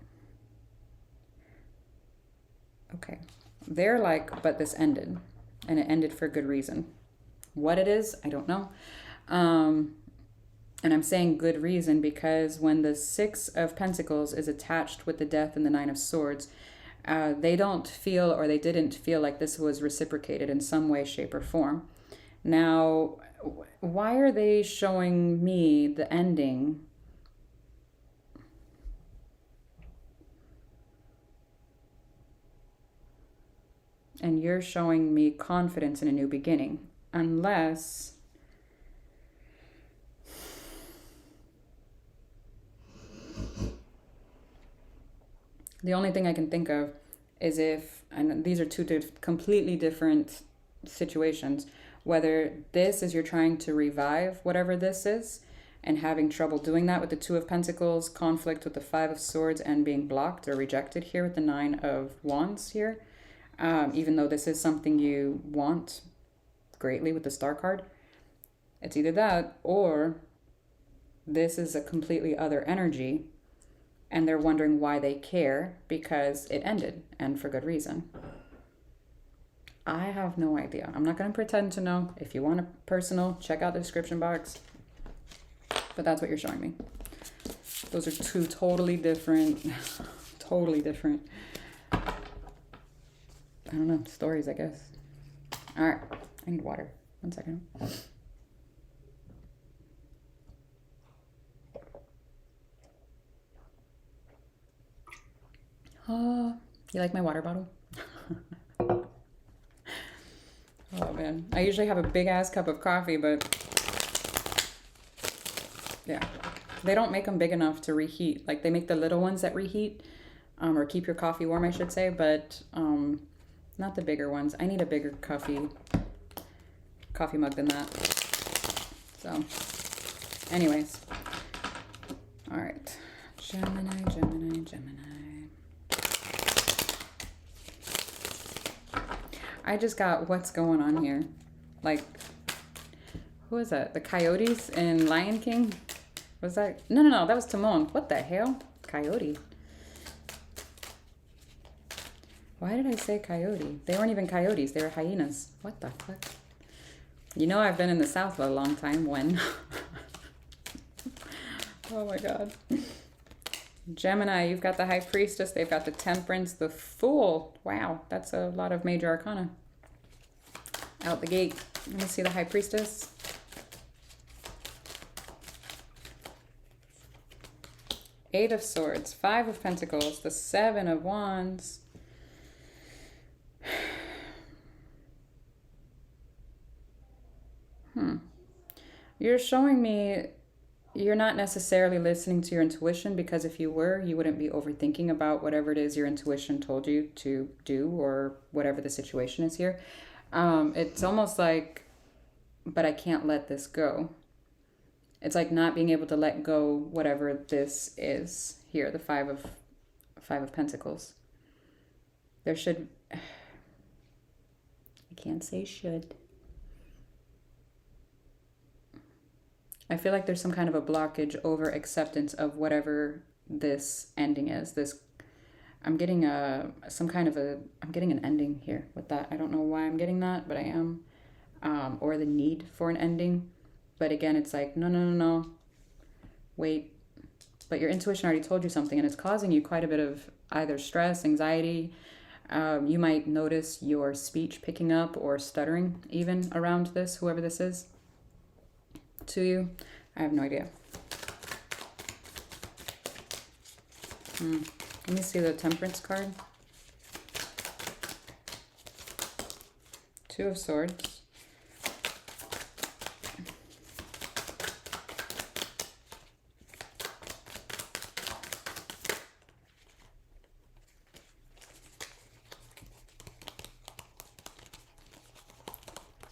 Okay. They're like, but this ended. And it ended for good reason. What it is, I don't know. And I'm saying good reason because when the Six of Pentacles is attached with the Death and the Nine of Swords, they don't feel, or they didn't feel like this was reciprocated in some way, shape, or form. Now, why are they showing me the ending? And you're showing me confidence in a new beginning. Unless... The only thing I can think of is if, and these are two completely different situations, whether this is you're trying to revive whatever this is and having trouble doing that with the Two of Pentacles, conflict with the Five of Swords, and being blocked or rejected here with the Nine of Wands here, even though this is something you want greatly with the Star card. It's either that or this is a completely other energy and they're wondering why they care because it ended, and for good reason. I have no idea. I'm not going to pretend to know. If you want a personal, check out the description box. But that's what you're showing me. Those are two totally different, I don't know, stories, I guess. All right. I need water. 1 second. You like my water bottle? Oh man, I usually have a big ass cup of coffee, but yeah, they don't make them big enough to reheat. Like they make the little ones that reheat, or keep your coffee warm, I should say, but not the bigger ones. I need a bigger coffee mug than that. So anyways, all right, Gemini, Gemini, Gemini. I just got what's going on here. Like, who is that? The coyotes in Lion King? Was that? No, that was Timon. What the hell? Coyote. Why did I say coyote? They weren't even coyotes. They were hyenas. What the fuck? You know I've been in the South for a long time. When? Oh my God. Gemini, you've got the High Priestess. They've got the Temperance, the Fool. Wow, that's a lot of major arcana. Out the gate. Let me see the High Priestess. Eight of Swords, Five of Pentacles, the Seven of Wands. You're showing me you're not necessarily listening to your intuition, because if you were, you wouldn't be overthinking about whatever it is your intuition told you to do or whatever the situation is here. It's almost like, but I can't let this go. It's like not being able to let go whatever this is here, the Five of Pentacles. There should, I can't say should. I feel like there's some kind of a blockage over acceptance of whatever this ending is. I'm getting I'm getting an ending here with that. I don't know why I'm getting that, but I am. Or the need for an ending. But again, it's like, no. Wait. But your intuition already told you something, and it's causing you quite a bit of either stress, anxiety. You might notice your speech picking up or stuttering even around this, whoever this is to you. I have no idea. Let me see the Temperance card. Two of Swords.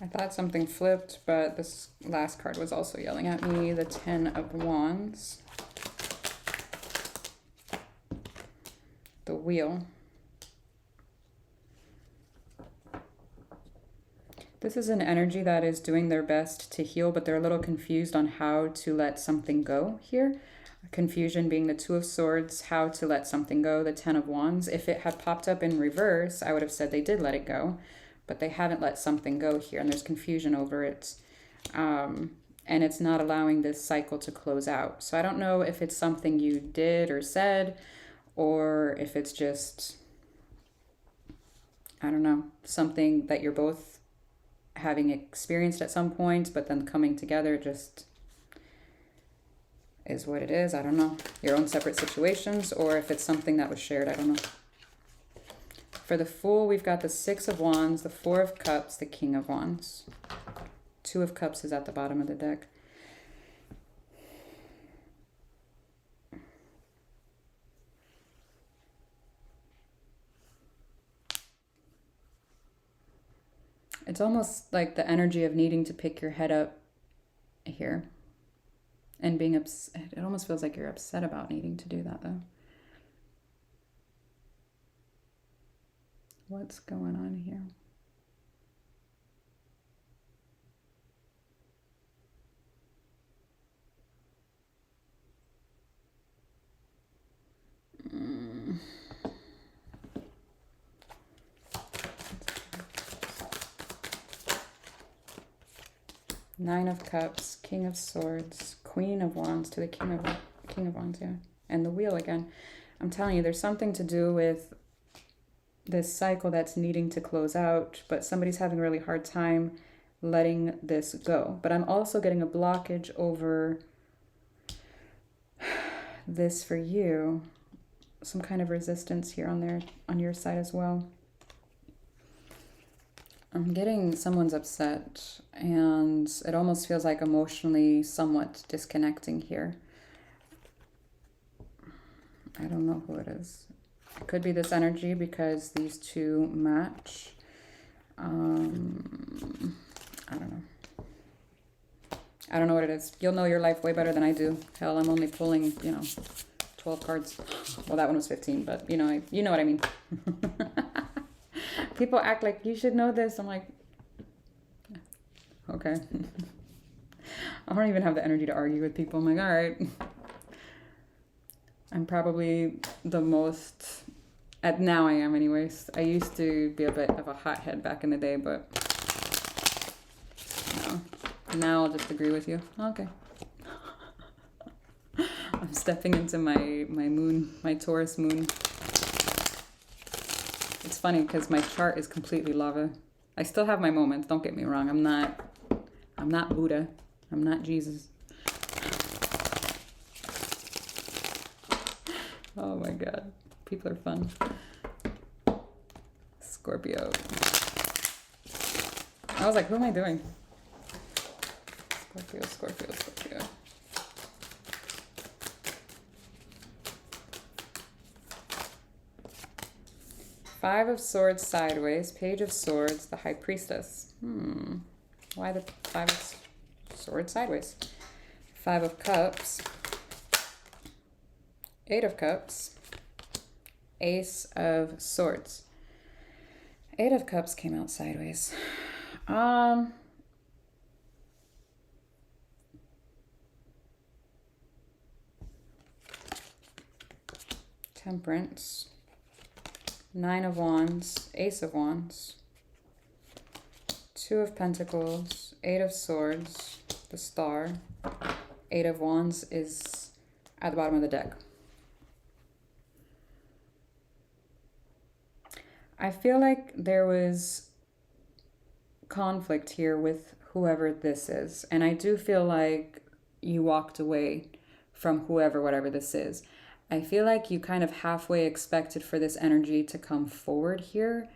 I thought something flipped, but this last card was also yelling at me. The Ten of Wands. The Wheel. This is an energy that is doing their best to heal, but they're a little confused on how to let something go here. Confusion being the Two of Swords, how to let something go, the Ten of Wands. If it had popped up in reverse, I would have said they did let it go. But they haven't let something go here, and there's confusion over it. And it's not allowing this cycle to close out. So I don't know if it's something you did or said, or if it's just, I don't know, something that you're both having experienced at some point, but then coming together just is what it is. I don't know. Your own separate situations, or if it's something that was shared. I don't know. For the Fool, we've got the Six of Wands, the Four of Cups, the King of Wands. Two of Cups is at the bottom of the deck. It's almost like the energy of needing to pick your head up here and being upset. It almost feels like you're upset about needing to do that, though. What's going on here? Nine of Cups, King of Swords, Queen of Wands to the King of Wands, yeah. And the Wheel again. I'm telling you, there's something to do with this cycle that's needing to close out, but somebody's having a really hard time letting this go. But I'm also getting a blockage over this for you. Some kind of resistance here on your side as well. I'm getting someone's upset, and it almost feels like emotionally somewhat disconnecting here. I don't know who it is. It could be this energy because these two match. I don't know. I don't know what it is. You'll know your life way better than I do. Hell, I'm only pulling, 12 cards. Well, that one was 15, but you know what I mean. People act like you should know this. I'm like, okay. I don't even have the energy to argue with people. I'm like, all right. I'm probably the most, now I am anyways. I used to be a bit of a hothead back in the day, but no. Now I'll just agree with you. Okay. I'm stepping into my moon, my Taurus moon. It's funny because my chart is completely lava. I still have my moments, don't get me wrong. I'm not Buddha. I'm not Jesus. Oh my God. People are fun. Scorpio. I was like, who am I doing? Scorpio. Five of Swords sideways, Page of Swords, the High Priestess. Why the Five of Swords sideways? Five of Cups, Eight of Cups, Ace of Swords. Eight of Cups came out sideways. Temperance. Nine of Wands, Ace of Wands, Two of Pentacles, Eight of Swords, the Star. Eight of Wands is at the bottom of the deck. I feel like there was conflict here with whoever this is. And I do feel like you walked away from whatever this is. I feel like you kind of halfway expected for this energy to come forward here.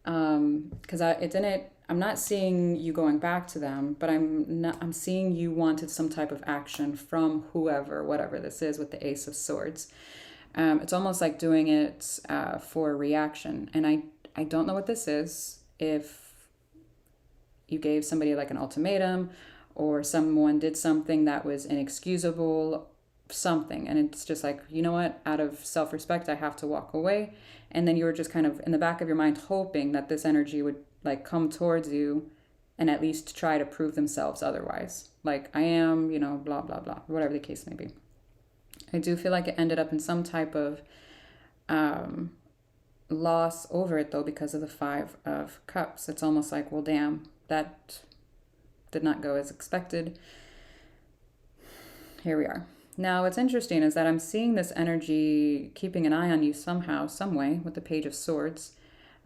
Because I'm not seeing you going back to them, but I'm seeing you wanted some type of action from whatever this is with the Ace of Swords. It's almost like doing it for a reaction. And I don't know what this is. If you gave somebody like an ultimatum or someone did something that was inexcusable, something, and it's just like, you know what, out of self-respect I have to walk away. And then you were just kind of in the back of your mind hoping that this energy would like come towards you and at least try to prove themselves otherwise, like I am, blah blah blah, whatever the case may be. I do feel like it ended up in some type of loss over it though, because of the Five of Cups. It's almost like, well, damn, that did not go as expected. Here we are. Now, what's interesting is that I'm seeing this energy keeping an eye on you somehow, some way, with the Page of Swords.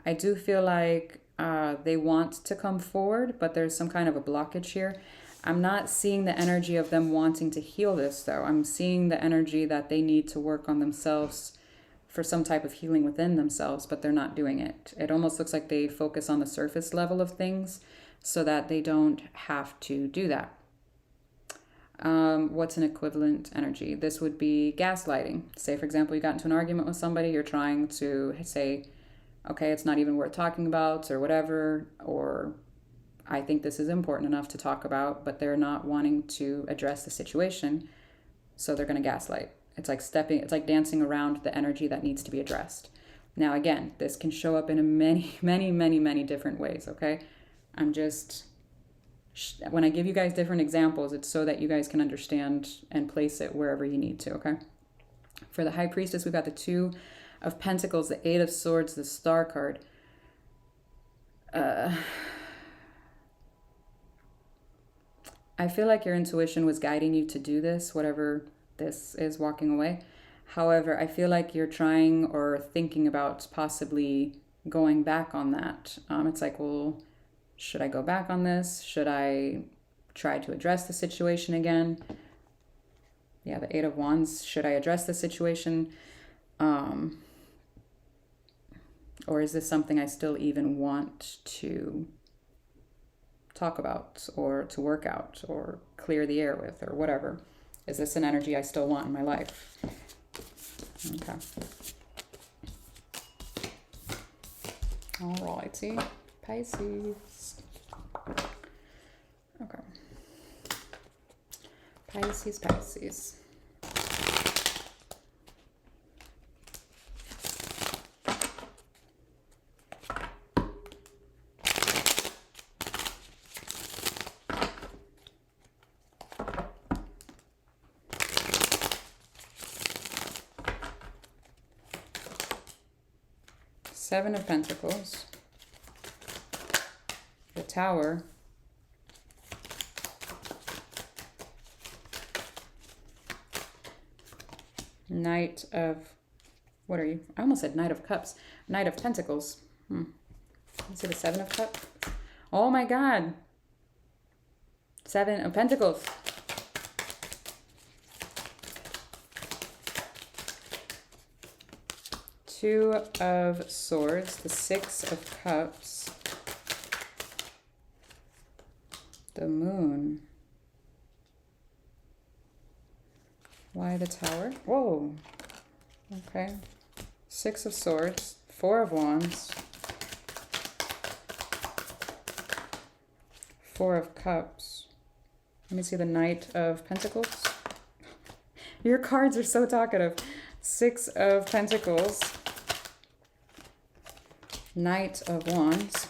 I do feel like they want to come forward, but there's some kind of a blockage here. I'm not seeing the energy of them wanting to heal this, though. I'm seeing the energy that they need to work on themselves for some type of healing within themselves, but they're not doing it. It almost looks like they focus on the surface level of things so that they don't have to do that. What's an equivalent energy? This would be gaslighting. Say, for example, you got into an argument with somebody, you're trying to say, okay, it's not even worth talking about or whatever, or I think this is important enough to talk about, but they're not wanting to address the situation, so they're going to gaslight. It's like dancing around the energy that needs to be addressed. Now, again, this can show up in many different ways, okay? When I give you guys different examples, it's so that you guys can understand and place it wherever you need to, okay? For the High Priestess, we've got the Two of Pentacles, the Eight of Swords, the Star card. I feel like your intuition was guiding you to do this, whatever this is, walking away. However, I feel like you're trying or thinking about possibly going back on that. It's like, well, should I go back on this? Should I try to address the situation again? Yeah, the Eight of Wands. Should I address the situation? Or is this something I still even want to talk about or to work out or clear the air with or whatever? Is this an energy I still want in my life? Okay. All righty. Pisces. Okay. Pisces. Seven of Pentacles, the Tower, Knight of, what are you? I almost said Knight of Cups. Knight of Pentacles. Is it a Seven of Cups? Oh my God. Seven of Pentacles. Two of Swords, the Six of Cups, the Moon. Why the Tower? Whoa. Okay. Six of Swords, Four of Wands, Four of Cups. Let me see the Knight of Pentacles. Your cards are so talkative. Six of Pentacles, Knight of Wands,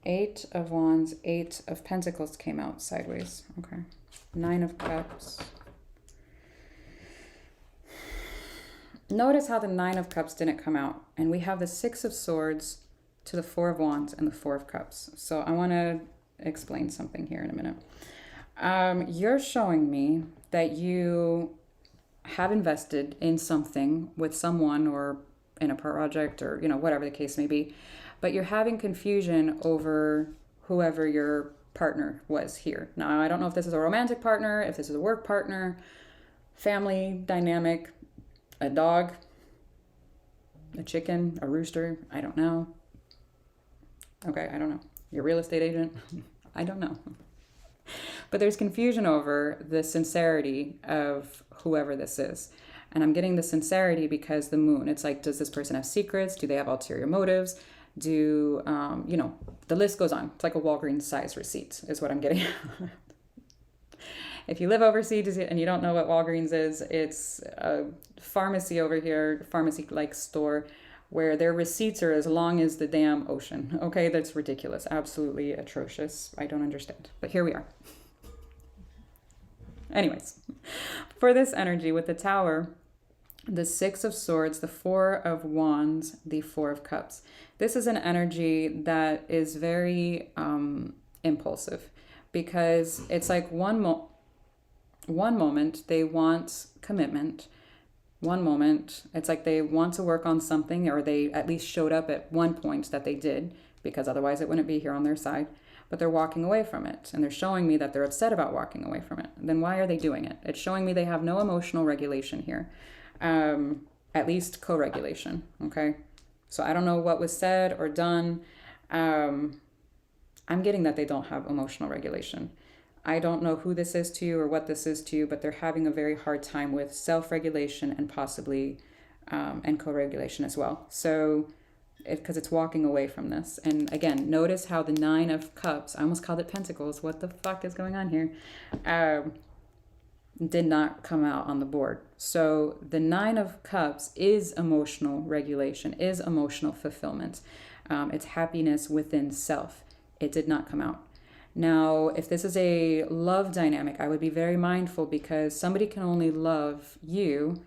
Eight of Wands, Eight of Pentacles came out sideways. Okay. Nine of Cups. Notice how the Nine of Cups didn't come out. And we have the Six of Swords to the Four of Wands and the Four of Cups. So I want to explain something here in a minute. You're showing me that you have invested in something with someone or in a project or, you know, whatever the case may be, but you're having confusion over whoever your partner was here. Now, I don't know if this is a romantic partner, if this is a work partner, family dynamic, a dog, a chicken, a rooster, I don't know. Okay, I don't know. Your real estate agent, I don't know. But there's confusion over the sincerity of whoever this is. And I'm getting the sincerity because the Moon, it's like, does this person have secrets? Do they have ulterior motives? Do, you know, the list goes on. It's like a Walgreens size receipt is what I'm getting. If you live overseas and you don't know what Walgreens is, it's a pharmacy over here, pharmacy-like store, where their receipts are as long as the damn ocean. Okay, that's ridiculous. Absolutely atrocious. I don't understand. But here we are. Anyways, for this energy with the Tower, the Six of Swords, the Four of Wands, the Four of Cups. This is an energy that is very impulsive because it's like one moment they want commitment. One moment it's like they want to work on something, or they at least showed up at one point that they did, because otherwise it wouldn't be here on their side. But they're walking away from it, and they're showing me that they're upset about walking away from it. Then why are they doing it? It's showing me they have no emotional regulation here. At least co-regulation, okay? So I don't know what was said or done. I'm getting that they don't have emotional regulation. I don't know who this is to you or what this is to you, but they're having a very hard time with self-regulation and possibly and co-regulation as well. So, because it's walking away from this. And again, notice how the Nine of Cups, I almost called it Pentacles. What the fuck is going on here? Did not come out on the board. So the Nine of Cups is emotional regulation, is emotional fulfillment. It's happiness within self. It did not come out. Now, if this is a love dynamic, I would be very mindful, because somebody can only love you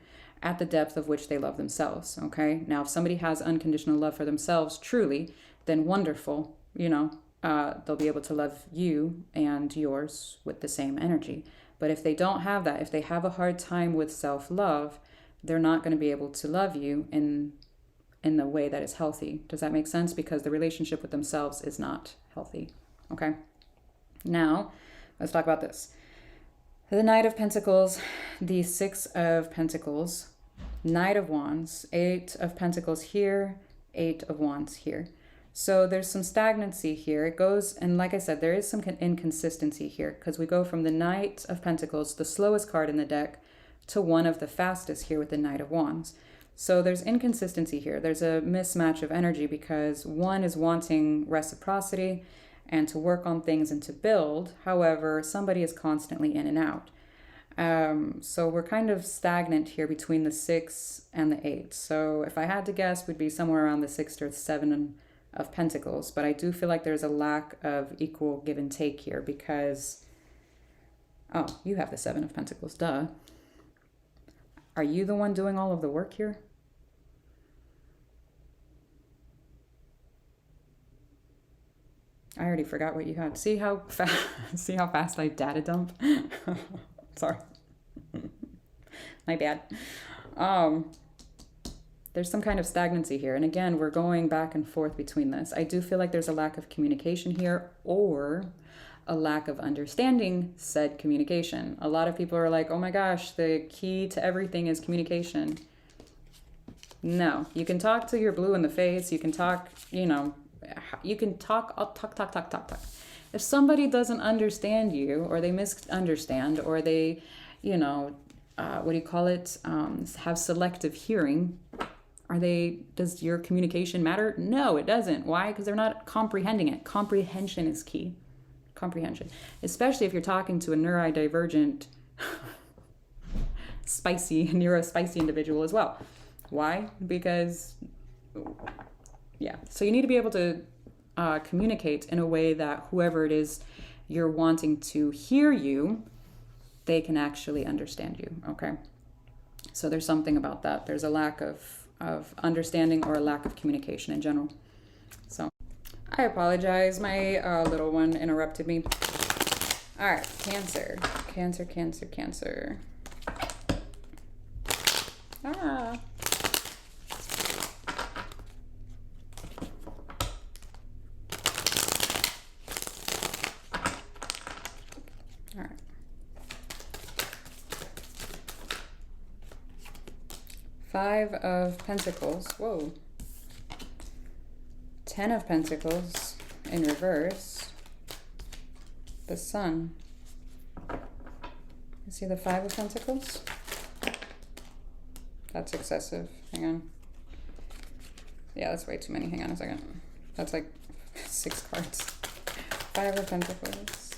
at the depth of which they love themselves, okay? Now, if somebody has unconditional love for themselves, truly, then wonderful, you know, they'll be able to love you and yours with the same energy. But if they don't have that, if they have a hard time with self-love, they're not going to be able to love you in the way that is healthy. Does that make sense? Because the relationship with themselves is not healthy, okay? Now, let's talk about this. The Knight of Pentacles, the Six of Pentacles, Knight of Wands, Eight of Pentacles here, Eight of Wands here. So there's some stagnancy here. It goes, and like I said, there is some inconsistency here, because we go from the Knight of Pentacles, the slowest card in the deck, to one of the fastest here with the Knight of Wands. So there's inconsistency here. There's a mismatch of energy, because one is wanting reciprocity and to work on things and to build. However, somebody is constantly in and out. So we're kind of stagnant here between the 6 and the 8. So if I had to guess, we'd be somewhere around the 6 or 7 of Pentacles. But I do feel like there's a lack of equal give and take here, because, oh, you have the 7 of Pentacles, duh. Are you the one doing all of the work here? I already forgot what you had. See how fast I data dump? Sorry. My bad. There's some kind of stagnancy here. And again, we're going back and forth between this. I do feel like there's a lack of communication here, or a lack of understanding said communication. A lot of people are like, oh my gosh, the key to everything is communication. No, you can talk to your blue in the face. You can talk, you can talk. I'll talk. If somebody doesn't understand you, or they misunderstand, or they, what do you call it? Have selective hearing. Does your communication matter? No, it doesn't. Why? Because they're not comprehending it. Comprehension is key. Comprehension. Especially if you're talking to a neurodivergent, neurospicy individual as well. Why? Because, yeah. So you need to be able to communicate in a way that whoever it is you're wanting to hear you, they can actually understand you, okay? So there's something about that. There's a lack of understanding, or a lack of communication in general. So I apologize. My little one interrupted me. All right, Cancer. Cancer. Ah. All right. 5 of Pentacles. Whoa. 10 of Pentacles in reverse. The Sun. You see the 5 of Pentacles? That's excessive. Hang on. Yeah, that's way too many. Hang on a second. That's like 6 cards. 5 of Pentacles.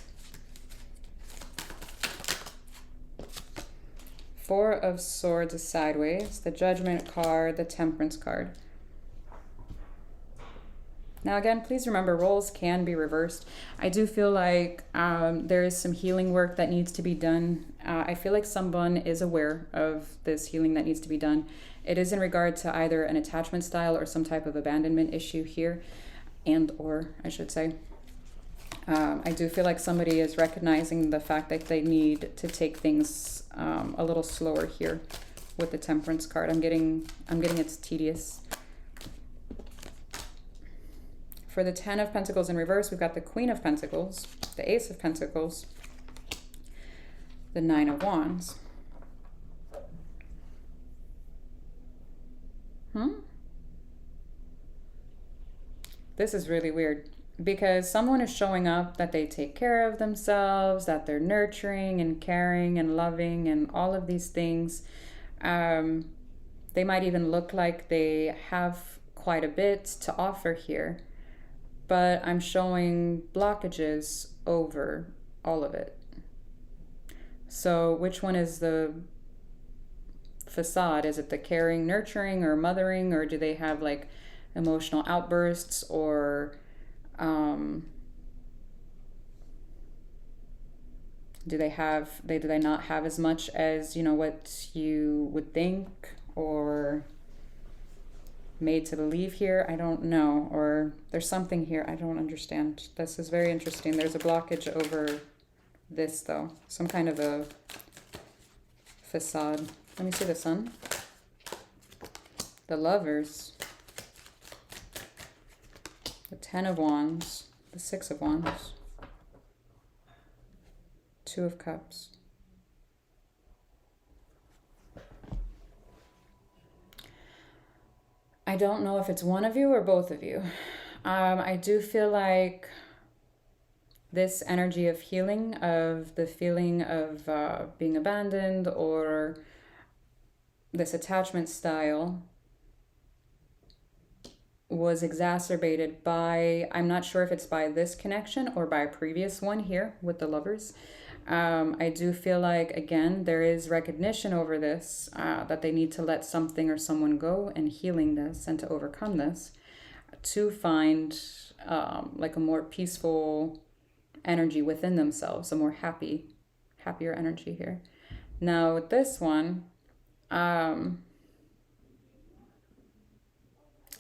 4 of Swords is sideways. The Judgment card, the Temperance card. Now again, please remember, roles can be reversed. I do feel like there is some healing work that needs to be done. I feel like someone is aware of this healing that needs to be done. It is in regard to either an attachment style or some type of abandonment issue here, or I should say. I do feel like somebody is recognizing the fact that they need to take things a little slower here with the Temperance card. I'm getting it's tedious. For the 10 of Pentacles in reverse, we've got the Queen of Pentacles, the Ace of Pentacles, the 9 of Wands. This is really weird, because someone is showing up that they take care of themselves, that they're nurturing and caring and loving and all of these things. They might even look like they have quite a bit to offer here, but I'm showing blockages over all of it. So which one is the facade? Is it the caring, nurturing, or mothering, or do they have like emotional outbursts, or do they not have as much as what you would think or made to believe here? I don't know. Or there's something here I don't understand. This is very interesting. There's a blockage over this though, some kind of a facade. Let me see the Sun, the Lovers, the 10 of Wands, the 6 of Wands, 2 of Cups. I don't know if it's one of you or both of you. I do feel like this energy of healing, of the feeling of being abandoned, or this attachment style, was exacerbated by, I'm not sure if it's by this connection or by a previous one here with the Lovers. I do feel like, again, there is recognition over this, that they need to let something or someone go, and healing this and to overcome this, to find like a more peaceful energy within themselves, a more happier energy here. Now with this one, And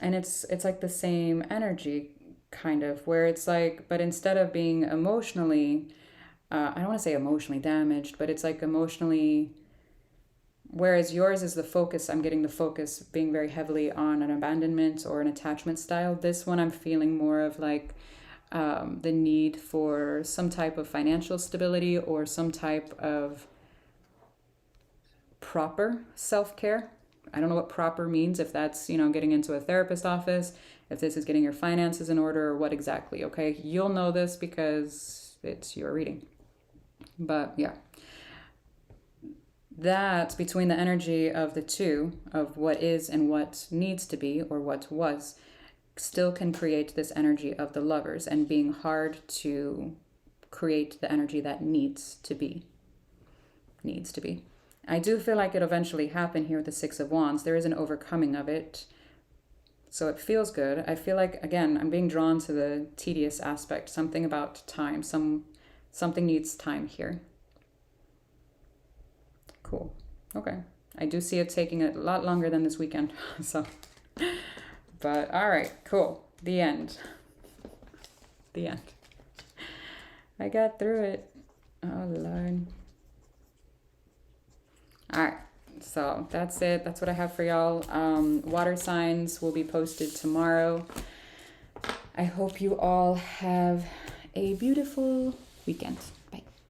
it's like the same energy, kind of, where it's like, but instead of being emotionally, I don't want to say emotionally damaged, but it's like emotionally, whereas yours is the focus, I'm getting the focus being very heavily on an abandonment or an attachment style. This one I'm feeling more of like the need for some type of financial stability or some type of proper self-care. I don't know what proper means, if that's, you know, getting into a therapist office, if this is getting your finances in order, or what exactly, okay? You'll know this because it's your reading. But yeah, that between the energy of the two, of what is and what needs to be, or what was, still can create this energy of the Lovers and being hard to create the energy that needs to be. Needs to be. I do feel like it eventually happened here with the Six of Wands. There is an overcoming of it. So it feels good. I feel like, again, I'm being drawn to the tedious aspect. Something about time. Something needs time here. Cool. Okay. I do see it taking a lot longer than this weekend. So, but all right, cool. The end. The end. I got through it. Oh, Lord. All right, so that's it. That's what I have for y'all. Water signs will be posted tomorrow. I hope you all have a beautiful weekend.